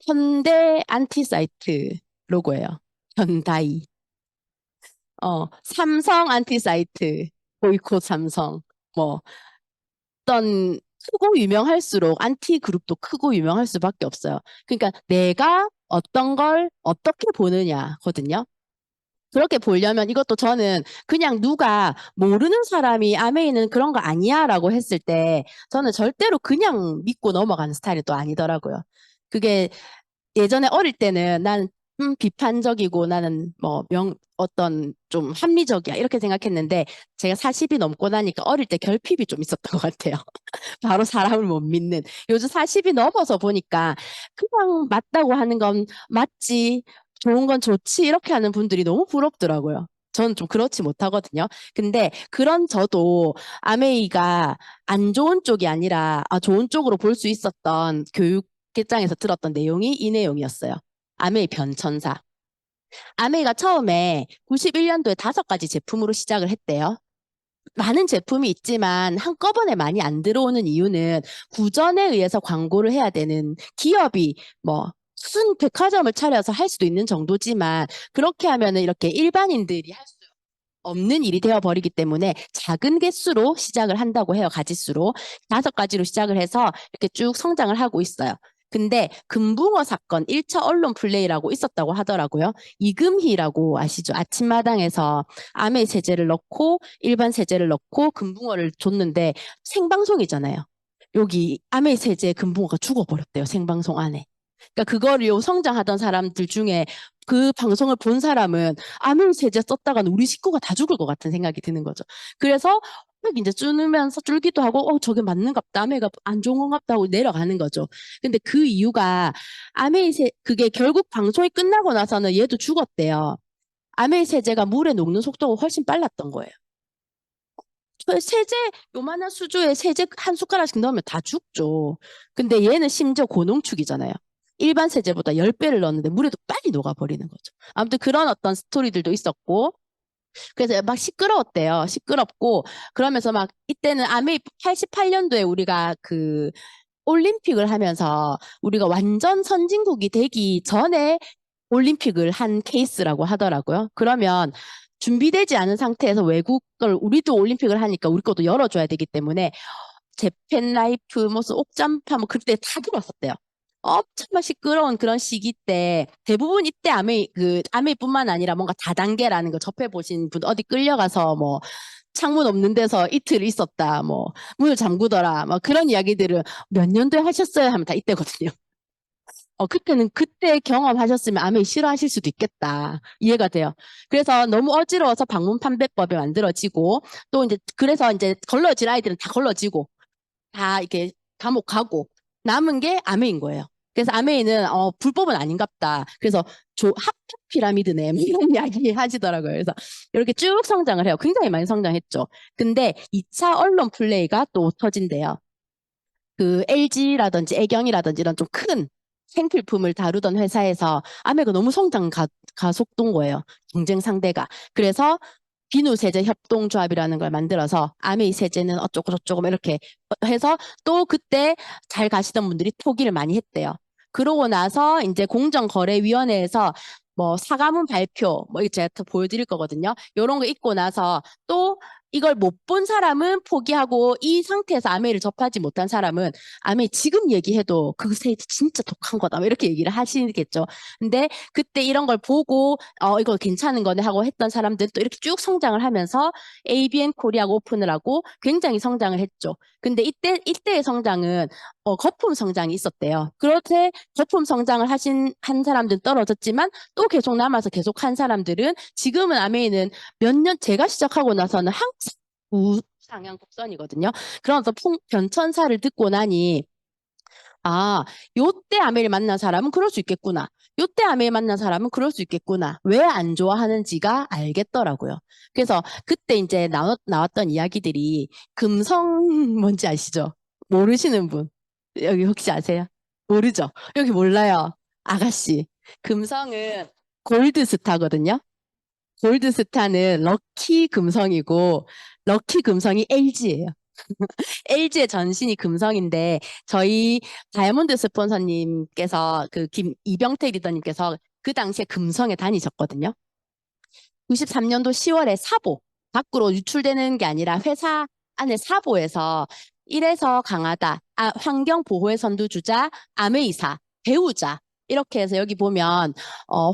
현대 안티사이트 로고예요. 현다이. 삼성 안티사이트. 보이콧 삼성. 뭐 어떤 크고 유명할수록 안티 그룹도 크고 유명할 수밖에 없어요. 그러니까 내가 어떤 걸 어떻게 보느냐거든요. 그렇게 보려면 이것도 저는 그냥 누가 모르는 사람이 아메이는 그런 거 아니야 라고 했을 때 저는 절대로 그냥 믿고 넘어가는 스타일이 또 아니더라고요. 그게 예전에 어릴 때는 난 비판적이고 나는 뭐 어떤 좀 합리적이야 이렇게 생각했는데 제가 40이 넘고 나니까 어릴 때 결핍이 좀 있었던 것 같아요. 바로 사람을 못 믿는. 요즘 40이 넘어서 보니까 그냥 맞다고 하는 건 맞지, 좋은 건 좋지 이렇게 하는 분들이 너무 부럽더라고요. 저는 좀 그렇지 못하거든요. 근데 그런 저도 아메이가 안 좋은 쪽이 아니라 좋은 쪽으로 볼 수 있었던 교육계장에서 들었던 내용이 이 내용이었어요. 아메이 변천사. 아메이가 처음에 91년도에 5가지 제품으로 시작을 했대요. 많은 제품이 있지만 한꺼번에 많이 안 들어오는 이유는 구전에 의해서 광고를 해야 되는 기업이 뭐 무슨 백화점을 차려서 할 수도 있는 정도지만 그렇게 하면은 이렇게 일반인들이 할 수 없는 일이 되어버리기 때문에 작은 개수로 시작을 한다고 해요. 가지수로. 5가지로 시작을 해서 이렇게 쭉 성장을 하고 있어요. 근데 금붕어 사건 1차 언론 플레이라고 있었다고 하더라고요. 이금희라고 아시죠? 아침마당에서 아메 세제를 넣고 일반 세제를 넣고 금붕어를 줬는데 생방송이잖아요. 여기 아메 세제 금붕어가 죽어버렸대요. 생방송 안에. 그러니까 그거를 성장하던 사람들 중에 그 방송을 본 사람은 아메 세제 썼다가는 우리 식구가 다 죽을 것 같은 생각이 드는 거죠. 그래서 막 이제 쭈면서 쫄기도 하고 저게 맞는갑다. 아메가 안 좋은 건갑다 하고 내려가는 거죠. 근데 그 이유가 그게 결국 방송이 끝나고 나서는 얘도 죽었대요. 아메이 세제가 물에 녹는 속도가 훨씬 빨랐던 거예요. 세제 요만한 수조에 세제 한 숟가락씩 넣으면 다 죽죠. 근데 얘는 심지어 고농축이잖아요. 일반 세제보다 10배를 넣었는데 물에도 빨리 녹아버리는 거죠. 아무튼 그런 어떤 스토리들도 있었고 그래서 막 시끄러웠대요. 시끄럽고 그러면서 막 이때는 아메이 88년도에 우리가 그 올림픽을 하면서 우리가 완전 선진국이 되기 전에 올림픽을 한 케이스라고 하더라고요. 그러면 준비되지 않은 상태에서 외국을 우리도 올림픽을 하니까 우리 것도 열어줘야 되기 때문에 재팬 라이프 무슨 옥잠파 뭐 그때 다 들어왔었대요. 엄청 막 시끄러운 그런 시기 때 대부분 이때 아메이뿐만 아니라 뭔가 다단계라는 거 접해 보신 분 어디 끌려가서 뭐 창문 없는 데서 이틀 있었다 뭐 문을 잠그더라 뭐 그런 이야기들을 몇 년도에 하셨어요 하면 다 이때거든요. 그때는 그때 경험하셨으면 아메이 싫어하실 수도 있겠다. 이해가 돼요. 그래서 너무 어지러워서 방문 판매법이 만들어지고 또 이제 그래서 이제 걸러질 아이들은 다 걸러지고 다 이렇게 감옥 가고 남은 게 아메인 거예요. 그래서 아메이는 불법은 아닌갑다. 그래서 합법 피라미드네 뭐 이런 이야기 하시더라고요. 그래서 이렇게 쭉 성장을 해요. 굉장히 많이 성장했죠. 근데 2차 언론 플레이가 또 터진대요. 그 LG라든지 애경이라든지 이런 좀 큰 생필품을 다루던 회사에서 아메가 너무 가속도인 거예요. 경쟁 상대가. 그래서 비누세제 협동조합이라는 걸 만들어서 아메이 세제는 어쩌고 저쩌고 이렇게 해서 또 그때 잘 가시던 분들이 포기를 많이 했대요. 그러고 나서 이제 공정거래위원회에서 뭐 사과문 발표 뭐 이거 제가 또 보여드릴 거거든요. 이런 거 있고 나서 또 이걸 못 본 사람은 포기하고 이 상태에서 아메이를 접하지 못한 사람은 아메이 지금 얘기해도 그 세제 진짜 독한 거다 뭐 이렇게 얘기를 하시겠죠. 근데 그때 이런 걸 보고 이거 괜찮은 거네 하고 했던 사람들은 또 이렇게 쭉 성장을 하면서 ABN 코리아가 오픈을 하고 굉장히 성장을 했죠. 근데 이때의 성장은 거품 성장이 있었대요. 그렇게 거품 성장을 한 사람들은 떨어졌지만 또 계속 남아서 계속 한 사람들은 지금은 아메이는 몇 년 제가 시작하고 나서는 항상 우상향 곡선이거든요. 그러면서 변천사를 듣고 나니 아, 요때 아메를 만난 사람은 그럴 수 있겠구나. 요때 아메를 만난 사람은 그럴 수 있겠구나. 왜 안 좋아하는지가 알겠더라고요. 그래서 그때 이제 나왔던 이야기들이 금성 뭔지 아시죠? 모르시는 분. 여기 혹시 아세요? 모르죠? 여기 몰라요. 아가씨. 금성은 골드스타거든요. 골드스타는 럭키 금성이고 럭키 금성이 LG예요. LG의 전신이 금성인데 저희 다이아몬드 스폰서님께서 이병택 리더님께서 그 당시에 금성에 다니셨거든요. 93년도 10월에 사보 밖으로 유출되는 게 아니라 회사 안에 사보에서 이래서 강하다. 환경 보호의 선두주자, 아메이사, 배우자 이렇게 해서 여기 보면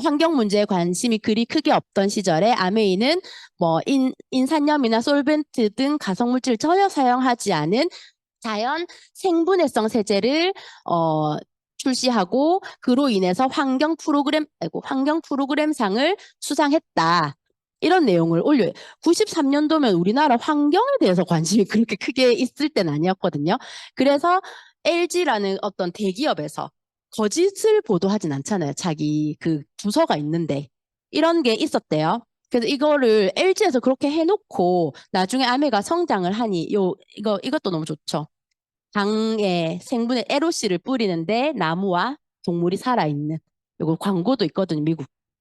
환경 문제에 관심이 그리 크게 없던 시절에 아메이는 뭐 인산염이나 솔벤트 등 가성물질을 전혀 사용하지 않은 자연 생분해성 세제를 출시하고 그로 인해서 환경 프로그램상을 수상했다. 이런 내용을 올려요. 93년도면 우리나라 환경에 대해서 관심이 그렇게 크게 있을 때는 아니었거든요. 그래서 LG라는 어떤 대기업에서 거짓을 보도하진 않잖아요. 자기 그 부서가 있는데. 이런 게 있었대요. 그래서 이거를 LG에서 그렇게 해놓고 나중에 아메가 성장을 하니 이것도 너무 좋죠. 당에 생분해 LOC를 뿌리는데 나무와 동물이 살아있는 이거 광고도 있거든요.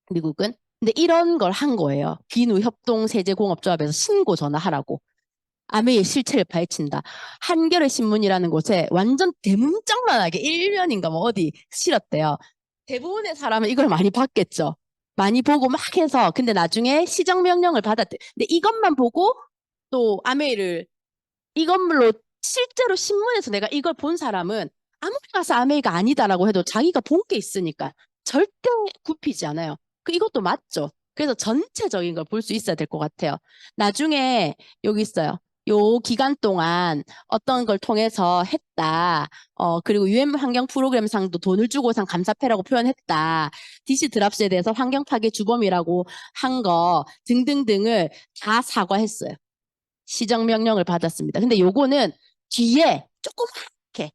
미국은. 근데 이런 걸 한 거예요. 비누 협동 세제공업조합에서 신고 전화하라고. 아메의 실체를 파헤친다. 한겨레 신문이라는 곳에 완전 대문짝만하게 1면인가 뭐 어디 실었대요. 대부분의 사람은 이걸 많이 봤겠죠. 많이 보고 막 해서 근데 나중에 시정명령을 받았대. 근데 이것만 보고 또 아메이를 이건물로 실제로 신문에서 내가 이걸 본 사람은 아무리 가서 아메이가 아니다라고 해도 자기가 본 게 있으니까 절대 굽히지 않아요. 이것도 맞죠. 그래서 전체적인 걸 볼 수 있어야 될 것 같아요. 나중에 여기 있어요. 요 기간 동안 어떤 걸 통해서 했다. 그리고 유엔 환경 프로그램상도 돈을 주고선 감사패라고 표현했다. DC 드랍스에 대해서 환경 파괴 주범이라고 한 거 등등등을 다 사과했어요. 시정명령을 받았습니다. 근데 요거는 뒤에 조그맣게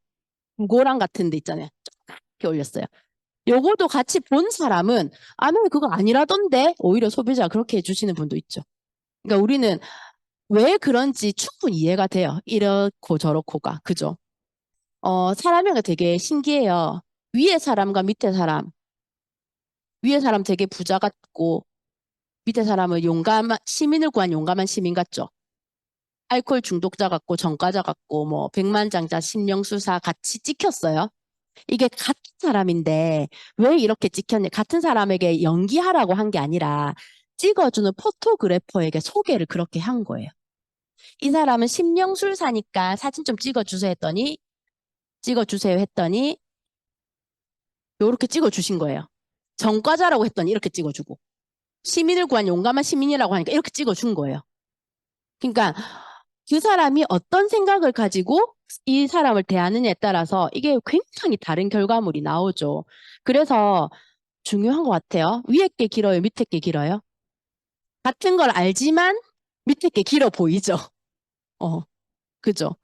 고랑 같은 데 있잖아요. 조그맣게 올렸어요. 요거도 같이 본 사람은 아니 그거 아니라던데 오히려 소비자 그렇게 해주시는 분도 있죠. 그러니까 우리는 왜 그런지 충분히 이해가 돼요. 이렇고 저렇고가. 그죠? 사람이 되게 신기해요. 위에 사람과 밑에 사람. 위에 사람 되게 부자 같고 밑에 사람은 시민을 구한 용감한 시민 같죠. 알코올 중독자 같고 전과자 같고 뭐 백만장자 심령수사 같이 찍혔어요. 이게 같은 사람인데 왜 이렇게 찍혔냐? 같은 사람에게 연기하라고 한 게 아니라 찍어주는 포토그래퍼에게 소개를 그렇게 한 거예요. 이 사람은 심령술사니까 사진 좀 찍어주세요 했더니 요렇게 찍어주신 거예요. 전과자라고 했더니 이렇게 찍어주고 시민을 구한 용감한 시민이라고 하니까 이렇게 찍어준 거예요. 그러니까 그 사람이 어떤 생각을 가지고 이 사람을 대하느냐에 따라서 이게 굉장히 다른 결과물이 나오죠. 그래서 중요한 것 같아요. 위에 게 길어요? 밑에 게 길어요? 같은 걸 알지만 밑에 게 길어 보이죠? 어, 그죠?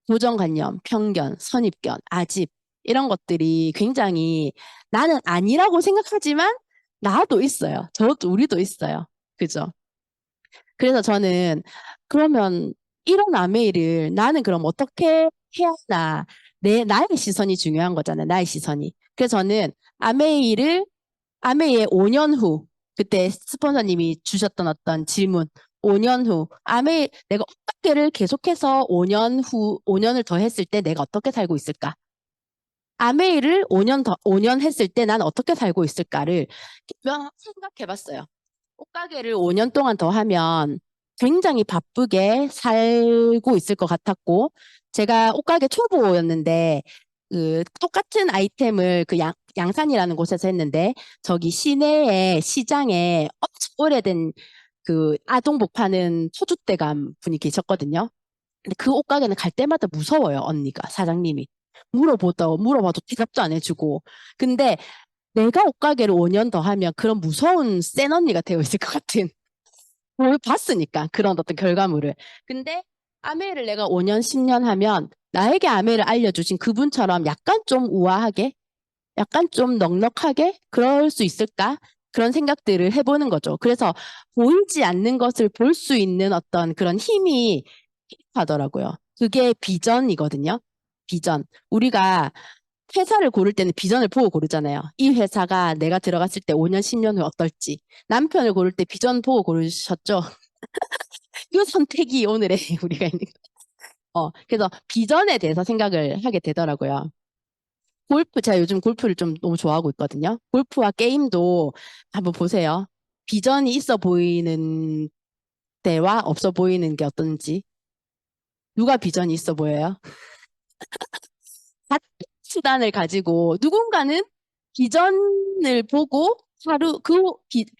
고정관념, 편견, 선입견, 아집 이런 것들이 굉장히 나는 아니라고 생각하지만 나도 있어요. 우리도 있어요. 그죠? 그래서 저는 그러면 이런 아메이를 나는 그럼 어떻게 해야 하나. 나의 시선이 중요한 거잖아요. 나의 시선이. 그래서 저는 아메이의 5년 후, 그때 스폰서님이 주셨던 어떤 질문, 5년 후, 내가 어떻게를 계속해서 5년 후, 5년을 더 했을 때 내가 어떻게 살고 있을까? 아메이를 5년 했을 때 난 어떻게 살고 있을까를 생각해 봤어요. 옷가게를 5년 동안 더 하면 굉장히 바쁘게 살고 있을 것 같았고, 제가 옷가게 초보였는데, 그 똑같은 아이템을 그 양산이라는 곳에서 했는데, 저기 시내에 시장에 엄청 오래된 그 아동복 파는 소주대감 분이 계셨거든요. 근데 그 옷가게는 갈 때마다 무서워요, 언니가, 사장님이. 물어봐도 대답도 안 해주고. 근데 내가 옷가게를 5년 더 하면 그런 무서운 센 언니가 되어 있을 것 같은. 봤으니까, 그런 어떤 결과물을. 근데 아메를 내가 5년, 10년 하면 나에게 아메를 알려주신 그분처럼 약간 좀 우아하게, 약간 좀 넉넉하게 그럴 수 있을까? 그런 생각들을 해보는 거죠. 그래서 보이지 않는 것을 볼 수 있는 어떤 그런 힘이 하더라고요. 그게 비전이거든요. 비전. 우리가 회사를 고를 때는 비전을 보고 고르잖아요. 이 회사가 내가 들어갔을 때 5년, 10년 후 어떨지. 남편을 고를 때 비전 보고 고르셨죠? 이 선택이 오늘의 우리가 있는 그래서 비전에 대해서 생각을 하게 되더라고요. 제가 요즘 골프를 좀 너무 좋아하고 있거든요. 골프와 게임도 한번 보세요. 비전이 있어 보이는 때와 없어 보이는 게 어떤지. 누가 비전이 있어 보여요? 같은 수단을 가지고 누군가는 비전을 보고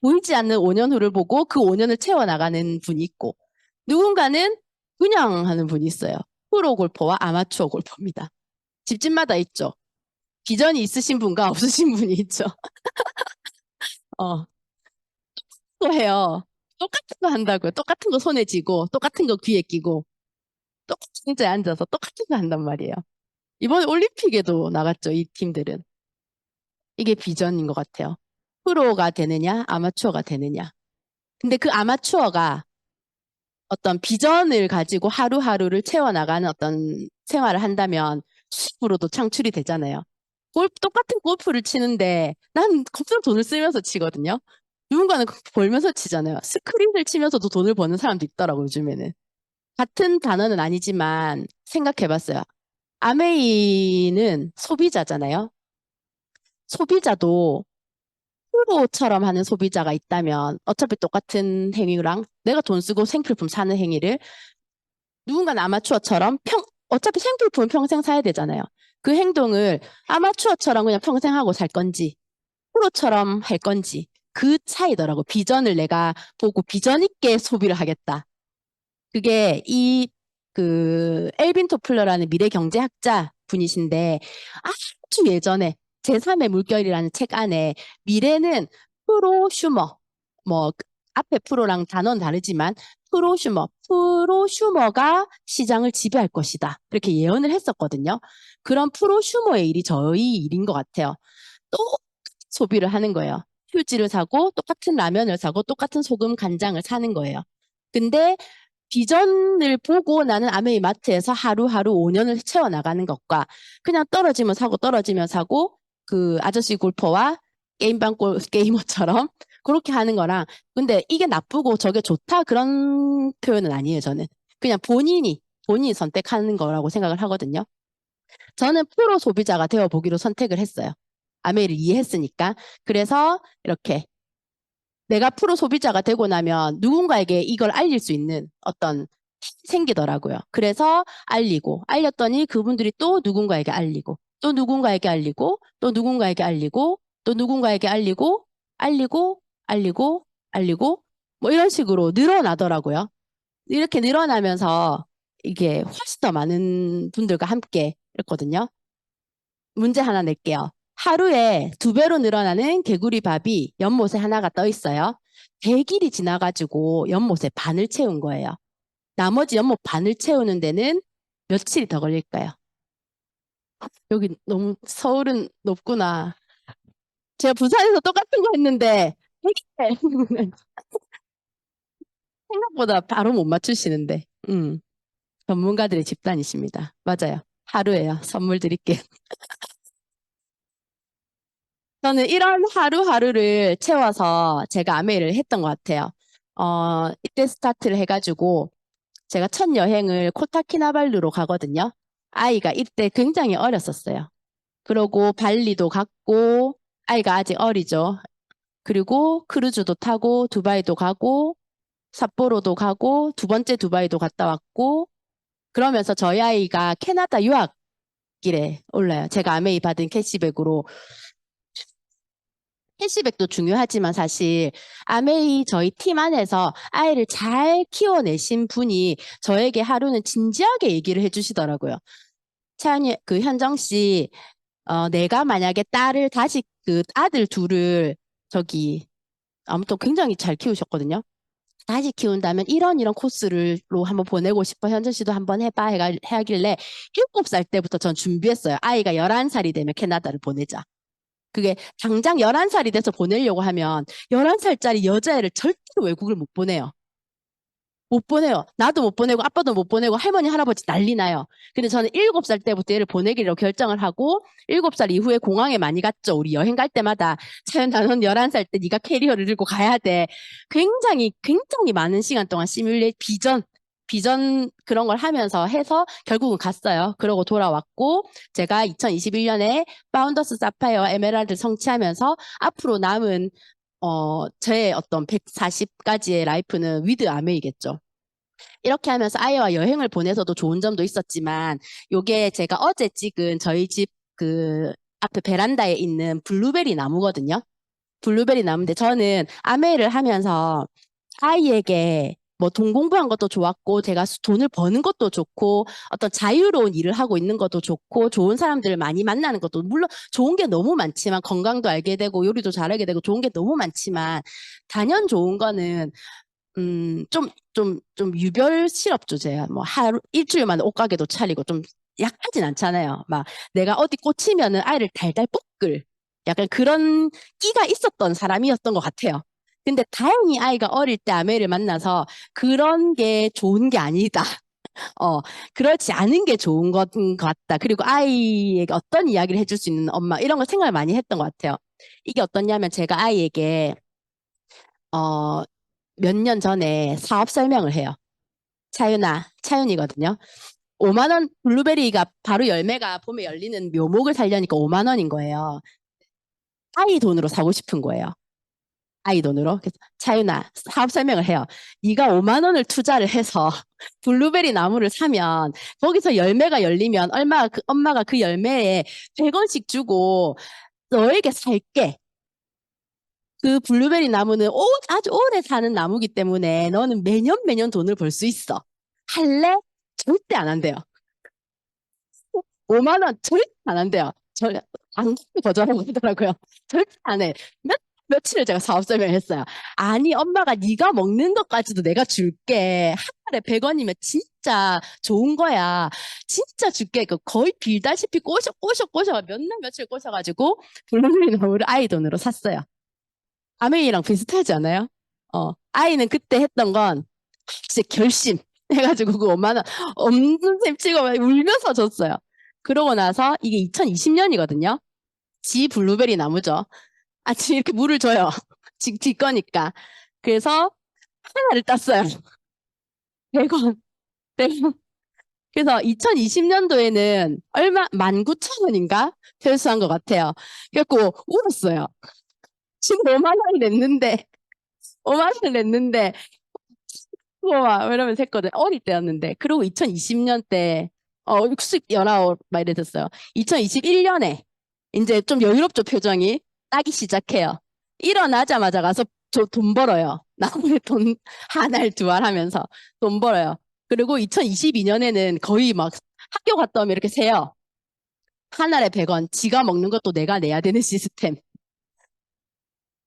보이지 않는 5년 후를 보고 그 5년을 채워나가는 분이 있고 누군가는 그냥 하는 분이 있어요. 프로 골퍼와 아마추어 골퍼입니다. 집집마다 있죠. 비전이 있으신 분과 없으신 분이 있죠. 어, 또 해요. 똑같은 거 한다고요. 똑같은 거 손에 쥐고, 똑같은 거 귀에 끼고, 똑같은 의자에 앉아서 똑같은 거 한단 말이에요. 이번에 올림픽에도 나갔죠, 이 팀들은. 이게 비전인 것 같아요. 프로가 되느냐, 아마추어가 되느냐. 근데 그 아마추어가 어떤 비전을 가지고 하루하루를 채워나가는 어떤 생활을 한다면 수입으로도 창출이 되잖아요. 똑같은 골프를 치는데 난 겁나 돈을 쓰면서 치거든요. 누군가는 벌면서 치잖아요. 스크린을 치면서도 돈을 버는 사람도 있더라고요, 요즘에는. 같은 단어는 아니지만 생각해봤어요. 아메이는 소비자잖아요. 소비자도 프로처럼 하는 소비자가 있다면 어차피 똑같은 행위랑 내가 돈 쓰고 생필품 사는 행위를 누군가는 아마추어처럼 어차피 생필품은 평생 사야 되잖아요. 그 행동을 아마추어처럼 그냥 평생 하고 살 건지 프로처럼 할 건지 그 차이더라고. 비전을 내가 보고 비전 있게 소비를 하겠다. 그게 엘빈 토플러라는 미래 경제학자 분이신데 아주 예전에 제3의 물결이라는 책 안에 미래는 프로슈머 앞에 프로랑 단어는 다르지만 프로슈머가 시장을 지배할 것이다. 이렇게 예언을 했었거든요. 그런 프로슈머의 일이 저희 일인 것 같아요. 또 소비를 하는 거예요. 휴지를 사고 똑같은 라면을 사고 똑같은 소금 간장을 사는 거예요. 근데 비전을 보고 나는 아메이 마트에서 하루하루 5년을 채워나가는 것과 그냥 떨어지면 사고 떨어지면 사고 그 아저씨 골퍼와 게이머처럼 그렇게 하는 거랑 근데 이게 나쁘고 저게 좋다 그런 표현은 아니에요, 저는. 그냥 본인이 선택하는 거라고 생각을 하거든요. 저는 프로 소비자가 되어 보기로 선택을 했어요. 아메이를 이해했으니까. 그래서 이렇게 내가 프로 소비자가 되고 나면 누군가에게 이걸 알릴 수 있는 어떤 생기더라고요. 그래서 알렸더니 그분들이 또 누군가에게 알리고, 또 누군가에게 알리고, 또 누군가에게 알리고, 또 누군가에게 알리고, 알리고, 뭐 이런 식으로 늘어나더라고요. 이렇게 늘어나면서 이게 훨씬 더 많은 분들과 함께 했거든요. 문제 하나 낼게요. 하루에 2배로 늘어나는 개구리 밥이 연못에 하나가 떠 있어요. 100일이 지나가지고 연못에 반을 채운 거예요. 나머지 연못 반을 채우는 데는 며칠이 더 걸릴까요? 여기 너무 서울은 높구나. 제가 부산에서 똑같은 거 했는데 100일 생각보다 바로 못 맞추시는데. 전문가들의 집단이십니다. 맞아요. 하루예요. 선물 드릴게요. 저는 이런 하루하루를 채워서 제가 아메이를 했던 것 같아요. 이때 스타트를 해가지고 제가 첫 여행을 코타키나발루로 가거든요. 아이가 이때 굉장히 어렸었어요. 그러고 발리도 갔고, 아이가 아직 어리죠. 그리고 크루즈도 타고, 두바이도 가고, 삿포로도 가고, 두 번째 두바이도 갔다 왔고, 그러면서 저희 아이가 캐나다 유학길에 올라요. 제가 아메이 받은 캐시백으로. 캐시백도 중요하지만 사실 아메이 저희 팀 안에서 아이를 잘 키워내신 분이 저에게 하루는 진지하게 얘기를 해주시더라고요. 차연이, 그 현정 씨, 내가 만약에 딸을 다시 그 아들 둘을 저기 아무튼 굉장히 잘 키우셨거든요. 다시 키운다면 이런 코스로 한번 보내고 싶어. 현정 씨도 한번 해봐. 하길래 7살 때부터 전 준비했어요. 아이가 11살이 되면 캐나다를 보내자. 그게 당장 11살이 돼서 보내려고 하면 11살짜리 여자애를 절대로 외국을 못 보내요. 못 보내요. 나도 못 보내고 아빠도 못 보내고 할머니 할아버지 난리 나요. 근데 저는 7살 때부터 얘를 보내기로 결정을 하고 7살 이후에 공항에 많이 갔죠. 우리 여행 갈 때마다 차연 나는 11살 때 네가 캐리어를 들고 가야 돼. 굉장히 많은 시간 동안 비전 그런 걸 하면서 해서 결국은 갔어요. 그러고 돌아왔고 제가 2021년에 파운더스 사파이어 에메랄드 성취하면서 앞으로 남은 제 어떤 140까지의 라이프는 위드 아메이겠죠. 이렇게 하면서 아이와 여행을 보내서도 좋은 점도 있었지만, 요게 제가 어제 찍은 저희 집 그 앞에 베란다에 있는 블루베리 나무거든요. 블루베리 나무인데 저는 아메이를 하면서 아이에게 뭐 돈 공부한 것도 좋았고, 제가 돈을 버는 것도 좋고, 어떤 자유로운 일을 하고 있는 것도 좋고, 좋은 사람들을 많이 만나는 것도, 물론 좋은 게 너무 많지만, 건강도 알게 되고, 요리도 잘하게 되고, 좋은 게 너무 많지만, 단연 좋은 거는, 좀 유별시럽죠, 제가. 뭐, 일주일 만에 옷가게도 차리고, 좀 약하진 않잖아요. 막, 내가 어디 꽂히면은 아이를 달달 볶을. 약간 그런 끼가 있었던 사람이었던 것 같아요. 근데 다행히 아이가 어릴 때 아메를 만나서 그런 게 좋은 게 아니다. 어, 그렇지 않은 게 좋은 것 같다. 그리고 아이에게 어떤 이야기를 해줄 수 있는 엄마, 이런 걸 생각을 많이 했던 것 같아요. 이게 어떠냐면 제가 아이에게, 어, 몇 년 전에 사업 설명을 해요. 차윤이거든요. 5만 원, 블루베리가 바로 열매가 봄에 열리는 묘목을 살려니까 5만 원인 거예요. 아이 돈으로 사고 싶은 거예요. 아이 돈으로. 그래서 차윤아, 사업 설명을 해요. 네가 5만 원을 투자를 해서 블루베리 나무를 사면 거기서 열매가 열리면 엄마가 그 열매에 100원씩 주고 너에게 살게. 그 블루베리 나무는 아주 오래 사는 나무기 때문에 너는 매년 돈을 벌 수 있어. 할래? 절대 안 한대요. 5만 원 절대 안 한대요. 안 거절하고 하더라고요. 절대 안 해. 며칠을 제가 사업 설명했어요. 아니, 엄마가 네가 먹는 것까지도 내가 줄게. 한 달에 100원이면 진짜 좋은 거야. 진짜 줄게. 그 거의 빌다시피 꼬셔 몇 날 며칠 꼬셔가지고 블루베리 나무를 아이 돈으로 샀어요. 아메이랑 비슷하지 않아요? 아이는 그때 했던 건 진짜 결심 해가지고 그 5만 원 없는 셈 치고 막 울면서 줬어요. 그러고 나서 이게 2020년이거든요. 지 블루베리 나무죠. 아침 이렇게 물을 줘요. 지 거니까. 그래서 하나를 땄어요. 100원. 100원. 그래서 2020년도에는 19,000원인가? 회수한 것 같아요. 그래갖고 울었어요. 지금 5만 원을 냈는데, 5만 원을 냈는데, 우와, 이러면서 했거든. 어릴 때였는데. 그리고 2020년 때, 60, 19, 막 이랬었어요. 2021년에, 이제 좀 여유롭죠, 표정이. 따기 시작해요. 일어나자마자 가서 저 돈 벌어요. 나무에 돈 한 알, 두 알 하면서 돈 벌어요. 그리고 2022년에는 거의 막 학교 갔다 오면 이렇게 세요. 한 알에 100원. 지가 먹는 것도 내가 내야 되는 시스템.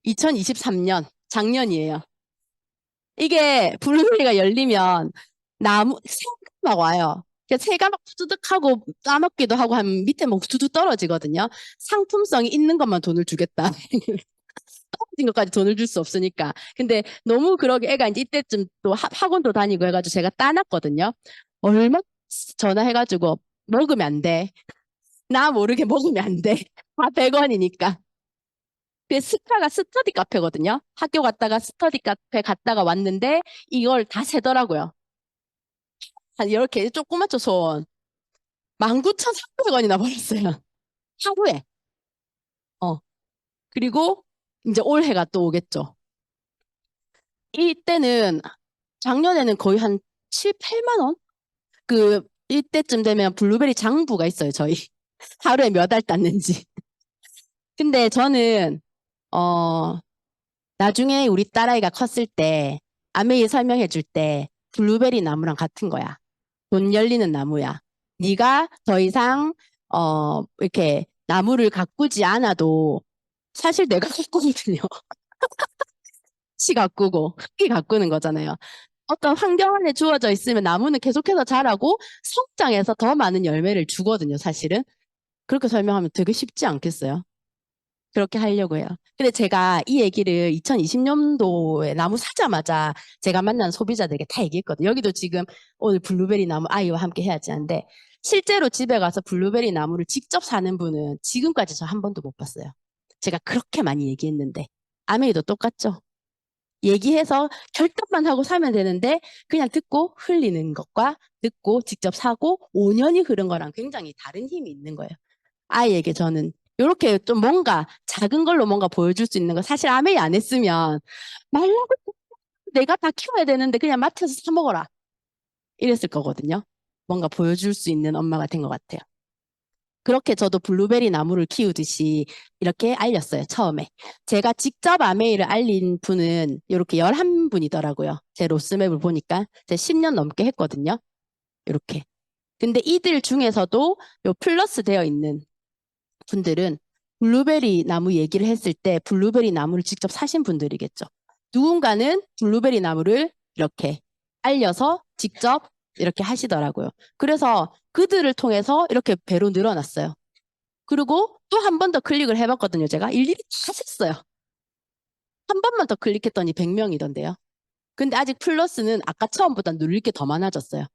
2023년, 작년이에요. 이게 블루베리가 열리면 새가 막 와요. 새가 막 푸드득하고 따먹기도 하고 하면 밑에 막 두두 떨어지거든요. 상품성이 있는 것만 돈을 주겠다. 떨어진 것까지 돈을 줄 수 없으니까. 근데 너무 그러게 애가 이제 이때쯤 또 학원도 다니고 해가지고 제가 따놨거든요. 얼마 전화해가지고 먹으면 안 돼. 나 모르게 먹으면 안 돼. 다 100원이니까. 그 스카가 스터디 카페거든요. 학교 갔다가 스터디 카페 갔다가 왔는데 이걸 다 세더라고요. 한 이렇게 조그맣죠, 손. 19,300원이나 벌었어요. 하루에. 어. 그리고 이제 올해가 또 오겠죠. 이때는 작년에는 거의 한 7, 8만 원? 이때쯤 되면 블루베리 장부가 있어요, 저희. 하루에 몇 알 땄는지. 근데 저는, 어, 나중에 우리 딸아이가 컸을 때, 아메이 설명해 줄 때, 블루베리 나무랑 같은 거야. 돈 열리는 나무야. 네가 더 이상, 이렇게 나무를 가꾸지 않아도, 사실 내가 가꾸거든요. 씨 가꾸고, 흙이 가꾸는 거잖아요. 어떤 환경 안에 주어져 있으면 나무는 계속해서 자라고 성장해서 더 많은 열매를 주거든요, 사실은. 그렇게 설명하면 되게 쉽지 않겠어요? 그렇게 하려고 해요. 근데 제가 이 얘기를 2020년도에 나무 사자마자 제가 만난 소비자들에게 다 얘기했거든요. 여기도 지금 오늘 블루베리 나무 아이와 함께 해야지 하는데 실제로 집에 가서 블루베리 나무를 직접 사는 분은 지금까지 저 한 번도 못 봤어요. 제가 그렇게 많이 얘기했는데 아메이도 똑같죠? 얘기해서 결단만 하고 사면 되는데 그냥 듣고 흘리는 것과 듣고 직접 사고 5년이 흐른 거랑 굉장히 다른 힘이 있는 거예요. 아이에게 저는 이렇게 좀 뭔가 작은 걸로 뭔가 보여줄 수 있는 거 사실 아메이 안 했으면 말라고 내가 다 키워야 되는데 그냥 마트에서 사 먹어라 이랬을 거거든요. 뭔가 보여줄 수 있는 엄마가 된 것 같아요. 그렇게 저도 블루베리 나무를 키우듯이 이렇게 알렸어요, 처음에. 제가 직접 아메이를 알린 분은 이렇게 11분이더라고요. 제 로스맵을 보니까. 제가 10년 넘게 했거든요. 이렇게. 근데 이들 중에서도 요 플러스 되어 있는 분들은 블루베리 나무 얘기를 했을 때 블루베리 나무를 직접 사신 분들이겠죠. 누군가는 블루베리 나무를 이렇게 알려서 직접 이렇게 하시더라고요. 그래서 그들을 통해서 이렇게 배로 늘어났어요. 그리고 또 한 번 더 클릭을 해봤거든요. 제가 일일이 다 셌어요. 한 번만 더 클릭했더니 100명이던데요. 근데 아직 플러스는 아까 처음보다 누릴 게 더 많아졌어요.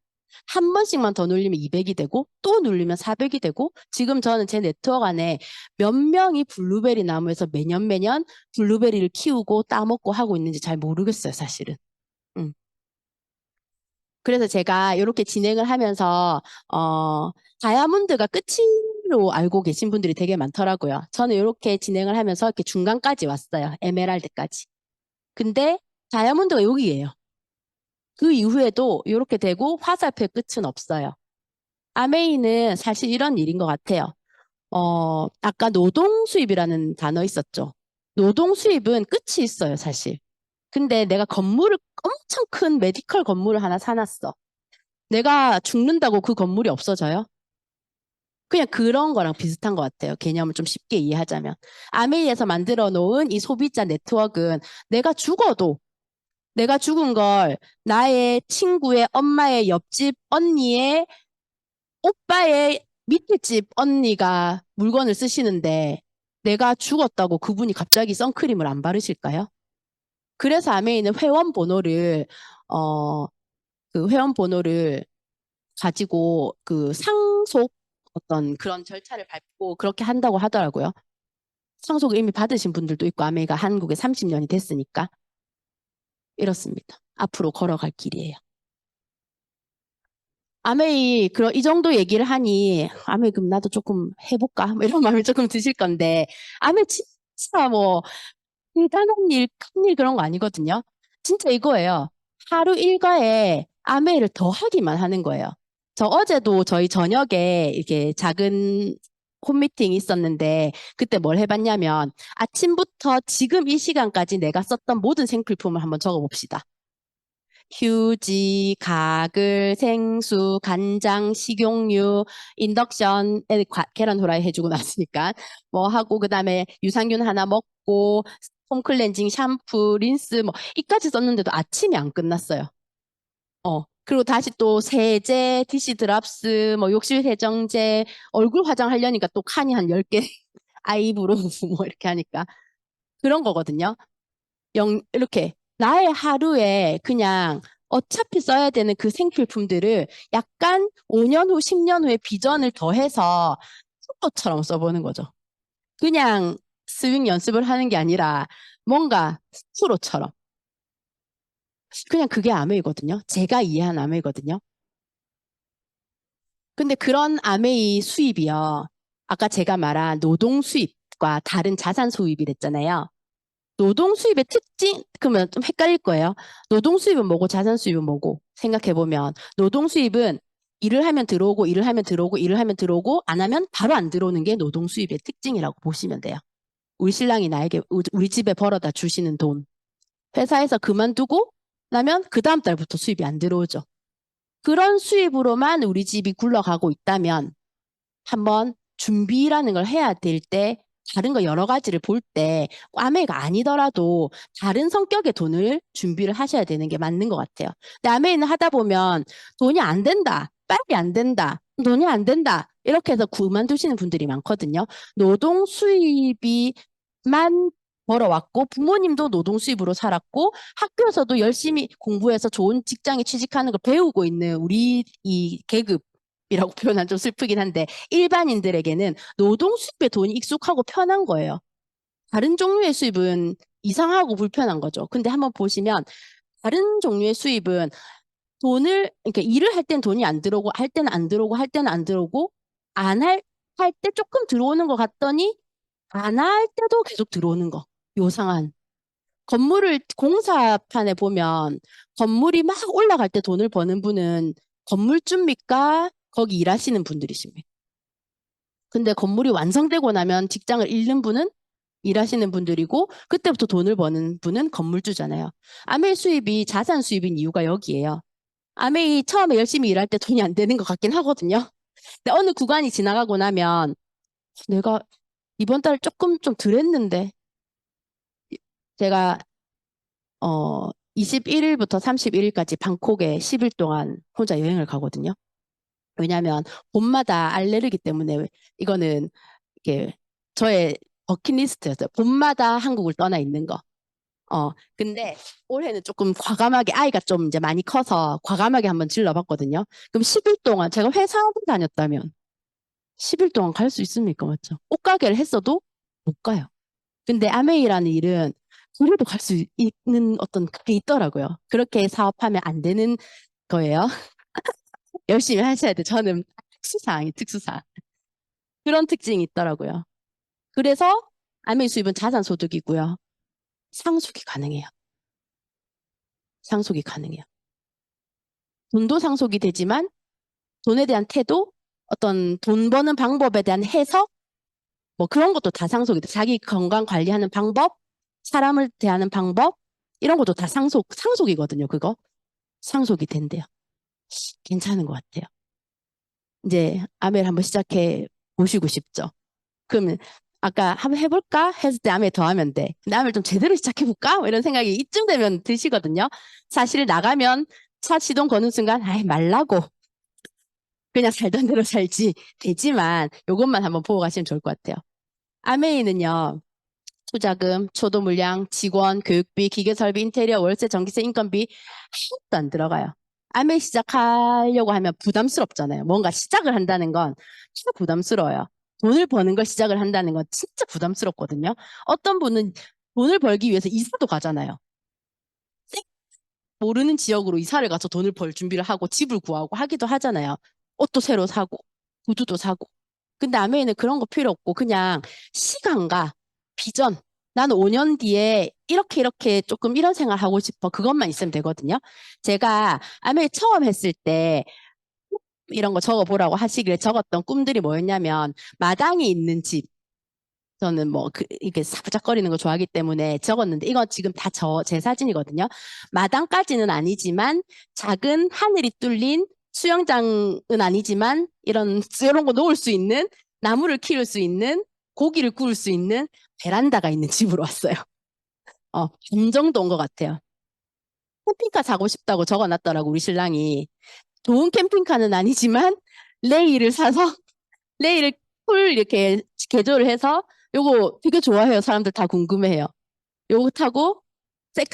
한 번씩만 더 누르면 200이 되고 또 누르면 400이 되고 지금 저는 제 네트워크 안에 몇 명이 블루베리 나무에서 매년 매년 블루베리를 키우고 따먹고 하고 있는지 잘 모르겠어요, 사실은. 음. 그래서 제가 이렇게 진행을 하면서 다이아몬드가 끝으로 알고 계신 분들이 되게 많더라고요. 저는 이렇게 진행을 하면서 이렇게 중간까지 왔어요. 에메랄드까지. 근데 다이아몬드가 여기예요. 그 이후에도 이렇게 되고 화살표의 끝은 없어요. 아메이는 사실 이런 일인 것 같아요. 아까 노동 수입이라는 단어 있었죠. 노동 수입은 끝이 있어요, 사실. 근데 내가 건물을 엄청 큰 메디컬 건물을 하나 사놨어. 내가 죽는다고 그 건물이 없어져요? 그냥 그런 거랑 비슷한 것 같아요. 개념을 좀 쉽게 이해하자면. 아메이에서 만들어 놓은 이 소비자 네트워크는 내가 죽은 걸 나의 친구의 엄마의 옆집 언니의 오빠의 밑에 집 언니가 물건을 쓰시는데 내가 죽었다고 그분이 갑자기 선크림을 안 바르실까요? 그래서 아메이는 어, 그 회원 번호를 가지고 그 상속 어떤 그런 절차를 밟고 그렇게 한다고 하더라고요. 상속을 이미 받으신 분들도 있고 아메이가 한국에 30년이 됐으니까 이렇습니다. 앞으로 걸어갈 길이에요. 아메이 이 정도 얘기를 하니 아메이 그럼 나도 조금 해볼까? 뭐 이런 마음이 조금 드실 건데 아메이 진짜 뭐 대단한 일, 큰 일 그런 거 아니거든요. 진짜 이거예요. 하루 일과에 아메이를 더 하기만 하는 거예요. 저 어제도 저희 저녁에 이렇게 작은 홈미팅이 있었는데 그때 뭘 해봤냐면 아침부터 지금 이 시간까지 내가 썼던 모든 생필품을 한번 적어봅시다. 휴지, 가글, 생수, 간장, 식용유, 인덕션, 계란 후라이 해주고 났으니까 뭐 하고 그다음에 유산균 하나 먹고 폼 클렌징, 샴푸, 린스 뭐 이까지 썼는데도 아침이 안 끝났어요. 그리고 다시 또 세제, 디시 드랍스, 뭐 욕실 세정제, 얼굴 화장하려니까 또 칸이 한 10개 아이브로우 뭐 이렇게 하니까 그런 거거든요. 이렇게 나의 하루에 그냥 어차피 써야 되는 그 생필품들을 약간 5년 후, 10년 후에 비전을 더해서 프로처럼 써보는 거죠. 그냥 스윙 연습을 하는 게 아니라 뭔가 프로처럼. 그냥 그게 아메이거든요. 제가 이해한 아메이거든요. 근데 그런 아메이 수입이요. 아까 제가 말한 노동 수입과 다른 자산 수입이랬잖아요. 노동 수입의 특징, 그러면 좀 헷갈릴 거예요. 노동 수입은 뭐고 자산 수입은 뭐고 생각해보면 노동 수입은 일을 하면 들어오고 일을 하면 들어오고 일을 하면 들어오고 안 하면 바로 안 들어오는 게 노동 수입의 특징이라고 보시면 돼요. 우리 신랑이 나에게 우리 집에 벌어다 주시는 돈. 회사에서 그만두고 나면 그 다음 달부터 수입이 안 들어오죠. 그런 수입으로만 우리 집이 굴러가고 있다면 한번 준비라는 걸 해야 될 때 다른 거 여러 가지를 볼 때 아메이가 아니더라도 다른 성격의 돈을 준비를 하셔야 되는 게 맞는 것 같아요. 근데 아메이는 하다 보면 돈이 안 된다. 빨리 안 된다. 돈이 안 된다. 이렇게 해서 그만두시는 분들이 많거든요. 노동 수입이만 벌어왔고 부모님도 노동 수입으로 살았고 학교에서도 열심히 공부해서 좋은 직장에 취직하는 걸 배우고 있는 우리 이 계급 이라고 표현하면 좀 슬프긴 한데 일반인들에게는 노동 수입의 돈이 익숙하고 편한 거예요. 다른 종류의 수입은 이상하고 불편한 거죠. 근데 한번 보시면 다른 종류의 수입은 돈을 그러니까 일을 할 땐 돈이 안 들어오고 할 때는 안 들어오고 할 때는 안 들어오고 안 할 때 조금 들어오는 것 같더니 안 할 때도 계속 들어오는 거. 요상한. 건물을 공사판에 보면 건물이 막 올라갈 때 돈을 버는 분은 건물주입니까? 거기 일하시는 분들이십니까? 근데 건물이 완성되고 나면 직장을 잃는 분은 일하시는 분들이고 그때부터 돈을 버는 분은 건물주잖아요. 아메이 수입이 자산 수입인 이유가 여기예요. 아메이 처음에 열심히 일할 때 돈이 안 되는 것 같긴 하거든요. 근데 어느 구간이 지나가고 나면 내가 이번 달 조금 좀 덜 했는데 제가 21일부터 31일까지 방콕에 10일 동안 혼자 여행을 가거든요. 왜냐하면 봄마다 알레르기 때문에 이거는 이게 저의 버킷리스트였어요. 봄마다 한국을 떠나 있는 거. 근데 올해는 조금 과감하게 아이가 좀 이제 많이 커서 과감하게 한번 질러봤거든요. 그럼 10일 동안 제가 회사를 다녔다면 10일 동안 갈 수 있습니까? 맞죠? 옷가게를 했어도 못 가요. 근데 아메이라는 일은 그래도 갈 수 있는 어떤 그게 있더라고요. 그렇게 사업하면 안 되는 거예요. 열심히 하셔야 돼. 저는 특수사항이 특수사항. 그런 특징이 있더라고요. 그래서 아메이 수입은 자산소득이고요. 상속이 가능해요. 상속이 가능해요. 돈도 상속이 되지만 돈에 대한 태도, 어떤 돈 버는 방법에 대한 해석, 뭐 그런 것도 다 상속이 돼. 자기 건강 관리하는 방법, 사람을 대하는 방법, 이런 것도 다 상속이거든요. 그거. 상속이 된대요. 괜찮은 것 같아요. 이제 아메를 한번 시작해 보시고 싶죠. 그러면 아까 한번 해볼까? 했을 때 아메 더 하면 돼. 근데 아메를 좀 제대로 시작해볼까? 뭐 이런 생각이 이쯤 되면 드시거든요. 사실 나가면 차 시동 거는 순간 아이 말라고 그냥 살던 대로 살지 되지만 이것만 한번 보고 가시면 좋을 것 같아요. 아메이는요. 투자금, 초도 물량, 직원, 교육비, 기계설비, 인테리어, 월세, 전기세, 인건비 하나도 안 들어가요. 아메이 시작하려고 하면 부담스럽잖아요. 뭔가 시작을 한다는 건 진짜 부담스러워요. 돈을 버는 걸 시작을 한다는 건 진짜 부담스럽거든요. 어떤 분은 돈을 벌기 위해서 이사도 가잖아요. 모르는 지역으로 이사를 가서 돈을 벌 준비를 하고 집을 구하고 하기도 하잖아요. 옷도 새로 사고, 구두도 사고. 근데 아메이는 그런 거 필요 없고 그냥 시간과 비전. 나는 5년 뒤에 이렇게 조금 이런 생활 하고 싶어. 그것만 있으면 되거든요. 제가 아메이 처음 했을 때 이런 거 적어보라고 하시길래 적었던 꿈들이 뭐였냐면 마당이 있는 집. 저는 뭐 이렇게 사부작거리는 거 좋아하기 때문에 적었는데 이거 지금 다 제 사진이거든요. 마당까지는 아니지만 작은 하늘이 뚫린 수영장은 아니지만 이런 거 놓을 수 있는 나무를 키울 수 있는 고기를 구울 수 있는 베란다가 있는 집으로 왔어요. 반 정도 온 것 같아요. 캠핑카 사고 싶다고 적어놨더라고 우리 신랑이. 좋은 캠핑카는 아니지만 레일을 사서 레일을 풀 이렇게 개조를 해서 요거 되게 좋아해요. 사람들 다 궁금해해요. 요거 타고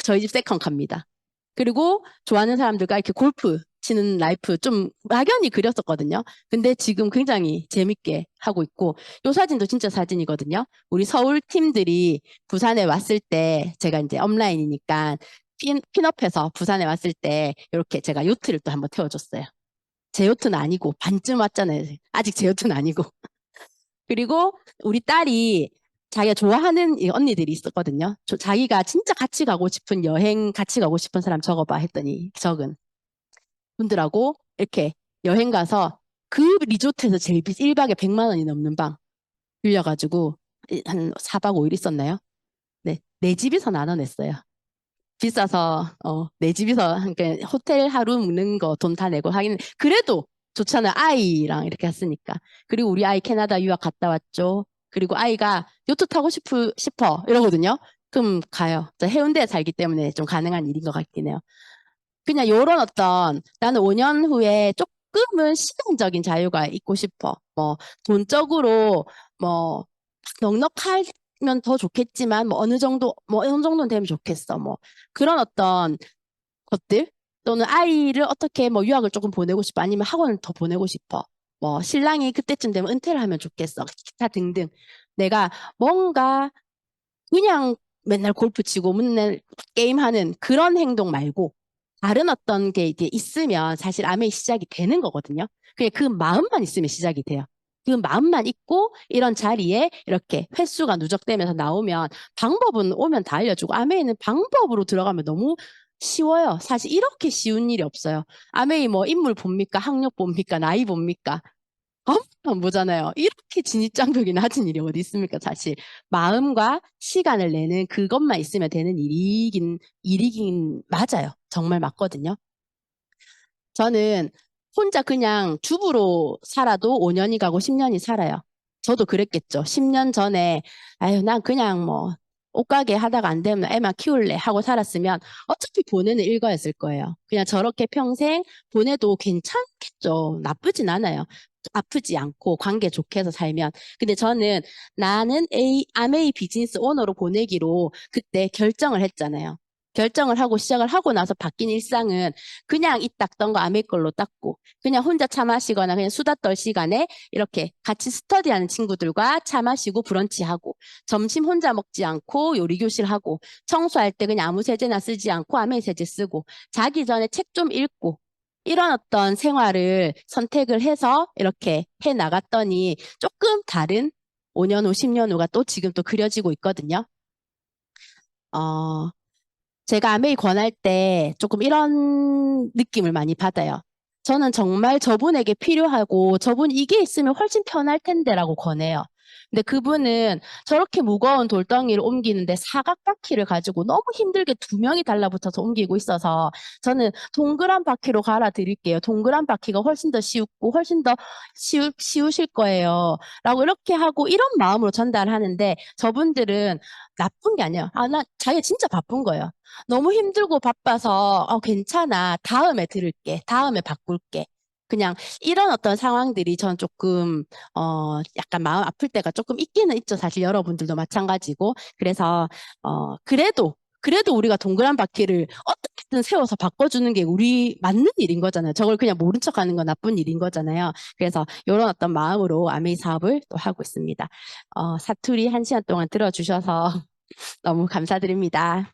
저희 집 세컨 갑니다. 그리고 좋아하는 사람들과 이렇게 골프 치는 라이프 좀 막연히 그렸었거든요. 근데 지금 굉장히 재밌게 하고 있고, 요 사진도 진짜 사진이거든요. 우리 서울 팀들이 부산에 왔을 때, 제가 이제 업라인이니까 핀업해서 부산에 왔을 때, 이렇게 제가 요트를 또 한번 태워줬어요. 제 요트는 아니고, 반쯤 왔잖아요. 아직 제 요트는 아니고. 그리고 우리 딸이 자기가 좋아하는 이 언니들이 있었거든요. 자기가 진짜 같이 가고 싶은 여행 같이 가고 싶은 사람 적어봐 했더니 적은 분들하고 이렇게 여행 가서 그 리조트에서 제일 1박에 100만 원이 넘는 방 빌려가지고 한 4박 5일 있었나요? 네, 내 집에서 나눠냈어요. 비싸서 내 집에서 그러니까 호텔 하루 묵는 거 돈 다 내고 하긴 그래도 좋잖아요. 아이랑 이렇게 했으니까. 그리고 우리 아이 캐나다 유학 갔다 왔죠. 그리고 아이가 요트 타고 싶어 이러거든요. 그럼 가요. 저 해운대에 살기 때문에 좀 가능한 일인 것 같긴 해요. 그냥 요런 어떤 나는 5년 후에 조금은 시간적인 자유가 있고 싶어. 뭐 돈적으로 뭐 넉넉하면 더 좋겠지만 뭐 어느 정도는 되면 좋겠어. 뭐 그런 어떤 것들 또는 아이를 어떻게 뭐 유학을 조금 보내고 싶어 아니면 학원을 더 보내고 싶어. 뭐 신랑이 그때쯤 되면 은퇴를 하면 좋겠어. 기타 등등. 내가 뭔가 그냥 맨날 골프 치고 맨날 게임하는 그런 행동 말고 다른 어떤 게 이제 있으면 사실 암의 시작이 되는 거거든요. 그냥 그 마음만 있으면 시작이 돼요. 그 마음만 있고 이런 자리에 이렇게 횟수가 누적되면서 나오면 방법은 오면 다 알려주고 아메이는 방법으로 들어가면 너무 쉬워요. 사실 이렇게 쉬운 일이 없어요. 아메이 뭐 인물 봅니까? 학력 봅니까? 나이 봅니까? 아무도 안 보잖아요. 이렇게 진입장벽이 낮은 일이 어디 있습니까, 사실. 마음과 시간을 내는 그것만 있으면 되는 일이긴 맞아요. 정말 맞거든요. 저는 혼자 그냥 주부로 살아도 5년이 가고 10년이 살아요. 저도 그랬겠죠. 10년 전에, 아유, 난 그냥 뭐, 옷가게 하다가 안 되면 애만 키울래 하고 살았으면 어차피 보내는 일과였을 거예요. 그냥 저렇게 평생 보내도 괜찮겠죠. 나쁘진 않아요. 아프지 않고 관계 좋게 해서 살면. 근데 저는 나는 아메이 비즈니스 오너로 보내기로 그때 결정을 했잖아요. 결정을 하고 시작을 하고 나서 바뀐 일상은 그냥 이 닦던 거 아메 걸로 닦고 그냥 혼자 차 마시거나 그냥 수다 떨 시간에 이렇게 같이 스터디하는 친구들과 차 마시고 브런치하고 점심 혼자 먹지 않고 요리 교실 하고 청소할 때 그냥 아무 세제나 쓰지 않고 아메 세제 쓰고 자기 전에 책 좀 읽고 이런 어떤 생활을 선택을 해서 이렇게 해 나갔더니 조금 다른 5년 후, 10년 후가 또 지금 또 그려지고 있거든요. 어, 제가 아메이 권할 때 조금 이런 느낌을 많이 받아요. 저는 정말 저분에게 필요하고 저분 이게 있으면 훨씬 편할 텐데라고 권해요. 근데 그분은 저렇게 무거운 돌덩이를 옮기는데 사각바퀴를 가지고 너무 힘들게 두 명이 달라붙어서 옮기고 있어서 저는 동그란 바퀴로 갈아 드릴게요. 동그란 바퀴가 훨씬 더 쉽고 훨씬 더 쉬우실 거예요. 라고 이렇게 하고 이런 마음으로 전달하는데 저분들은 나쁜 게 아니에요. 나 자기가 진짜 바쁜 거예요. 너무 힘들고 바빠서 괜찮아. 다음에 들을게. 다음에 바꿀게. 그냥 이런 어떤 상황들이 전 조금 약간 마음 아플 때가 조금 있기는 있죠. 사실 여러분들도 마찬가지고. 그래서 그래도 우리가 동그란 바퀴를 어떻게든 세워서 바꿔주는 게 우리 맞는 일인 거잖아요. 저걸 그냥 모른 척하는 건 나쁜 일인 거잖아요. 그래서 이런 어떤 마음으로 아메이 사업을 또 하고 있습니다. 사투리 1시간 동안 들어주셔서 너무 감사드립니다.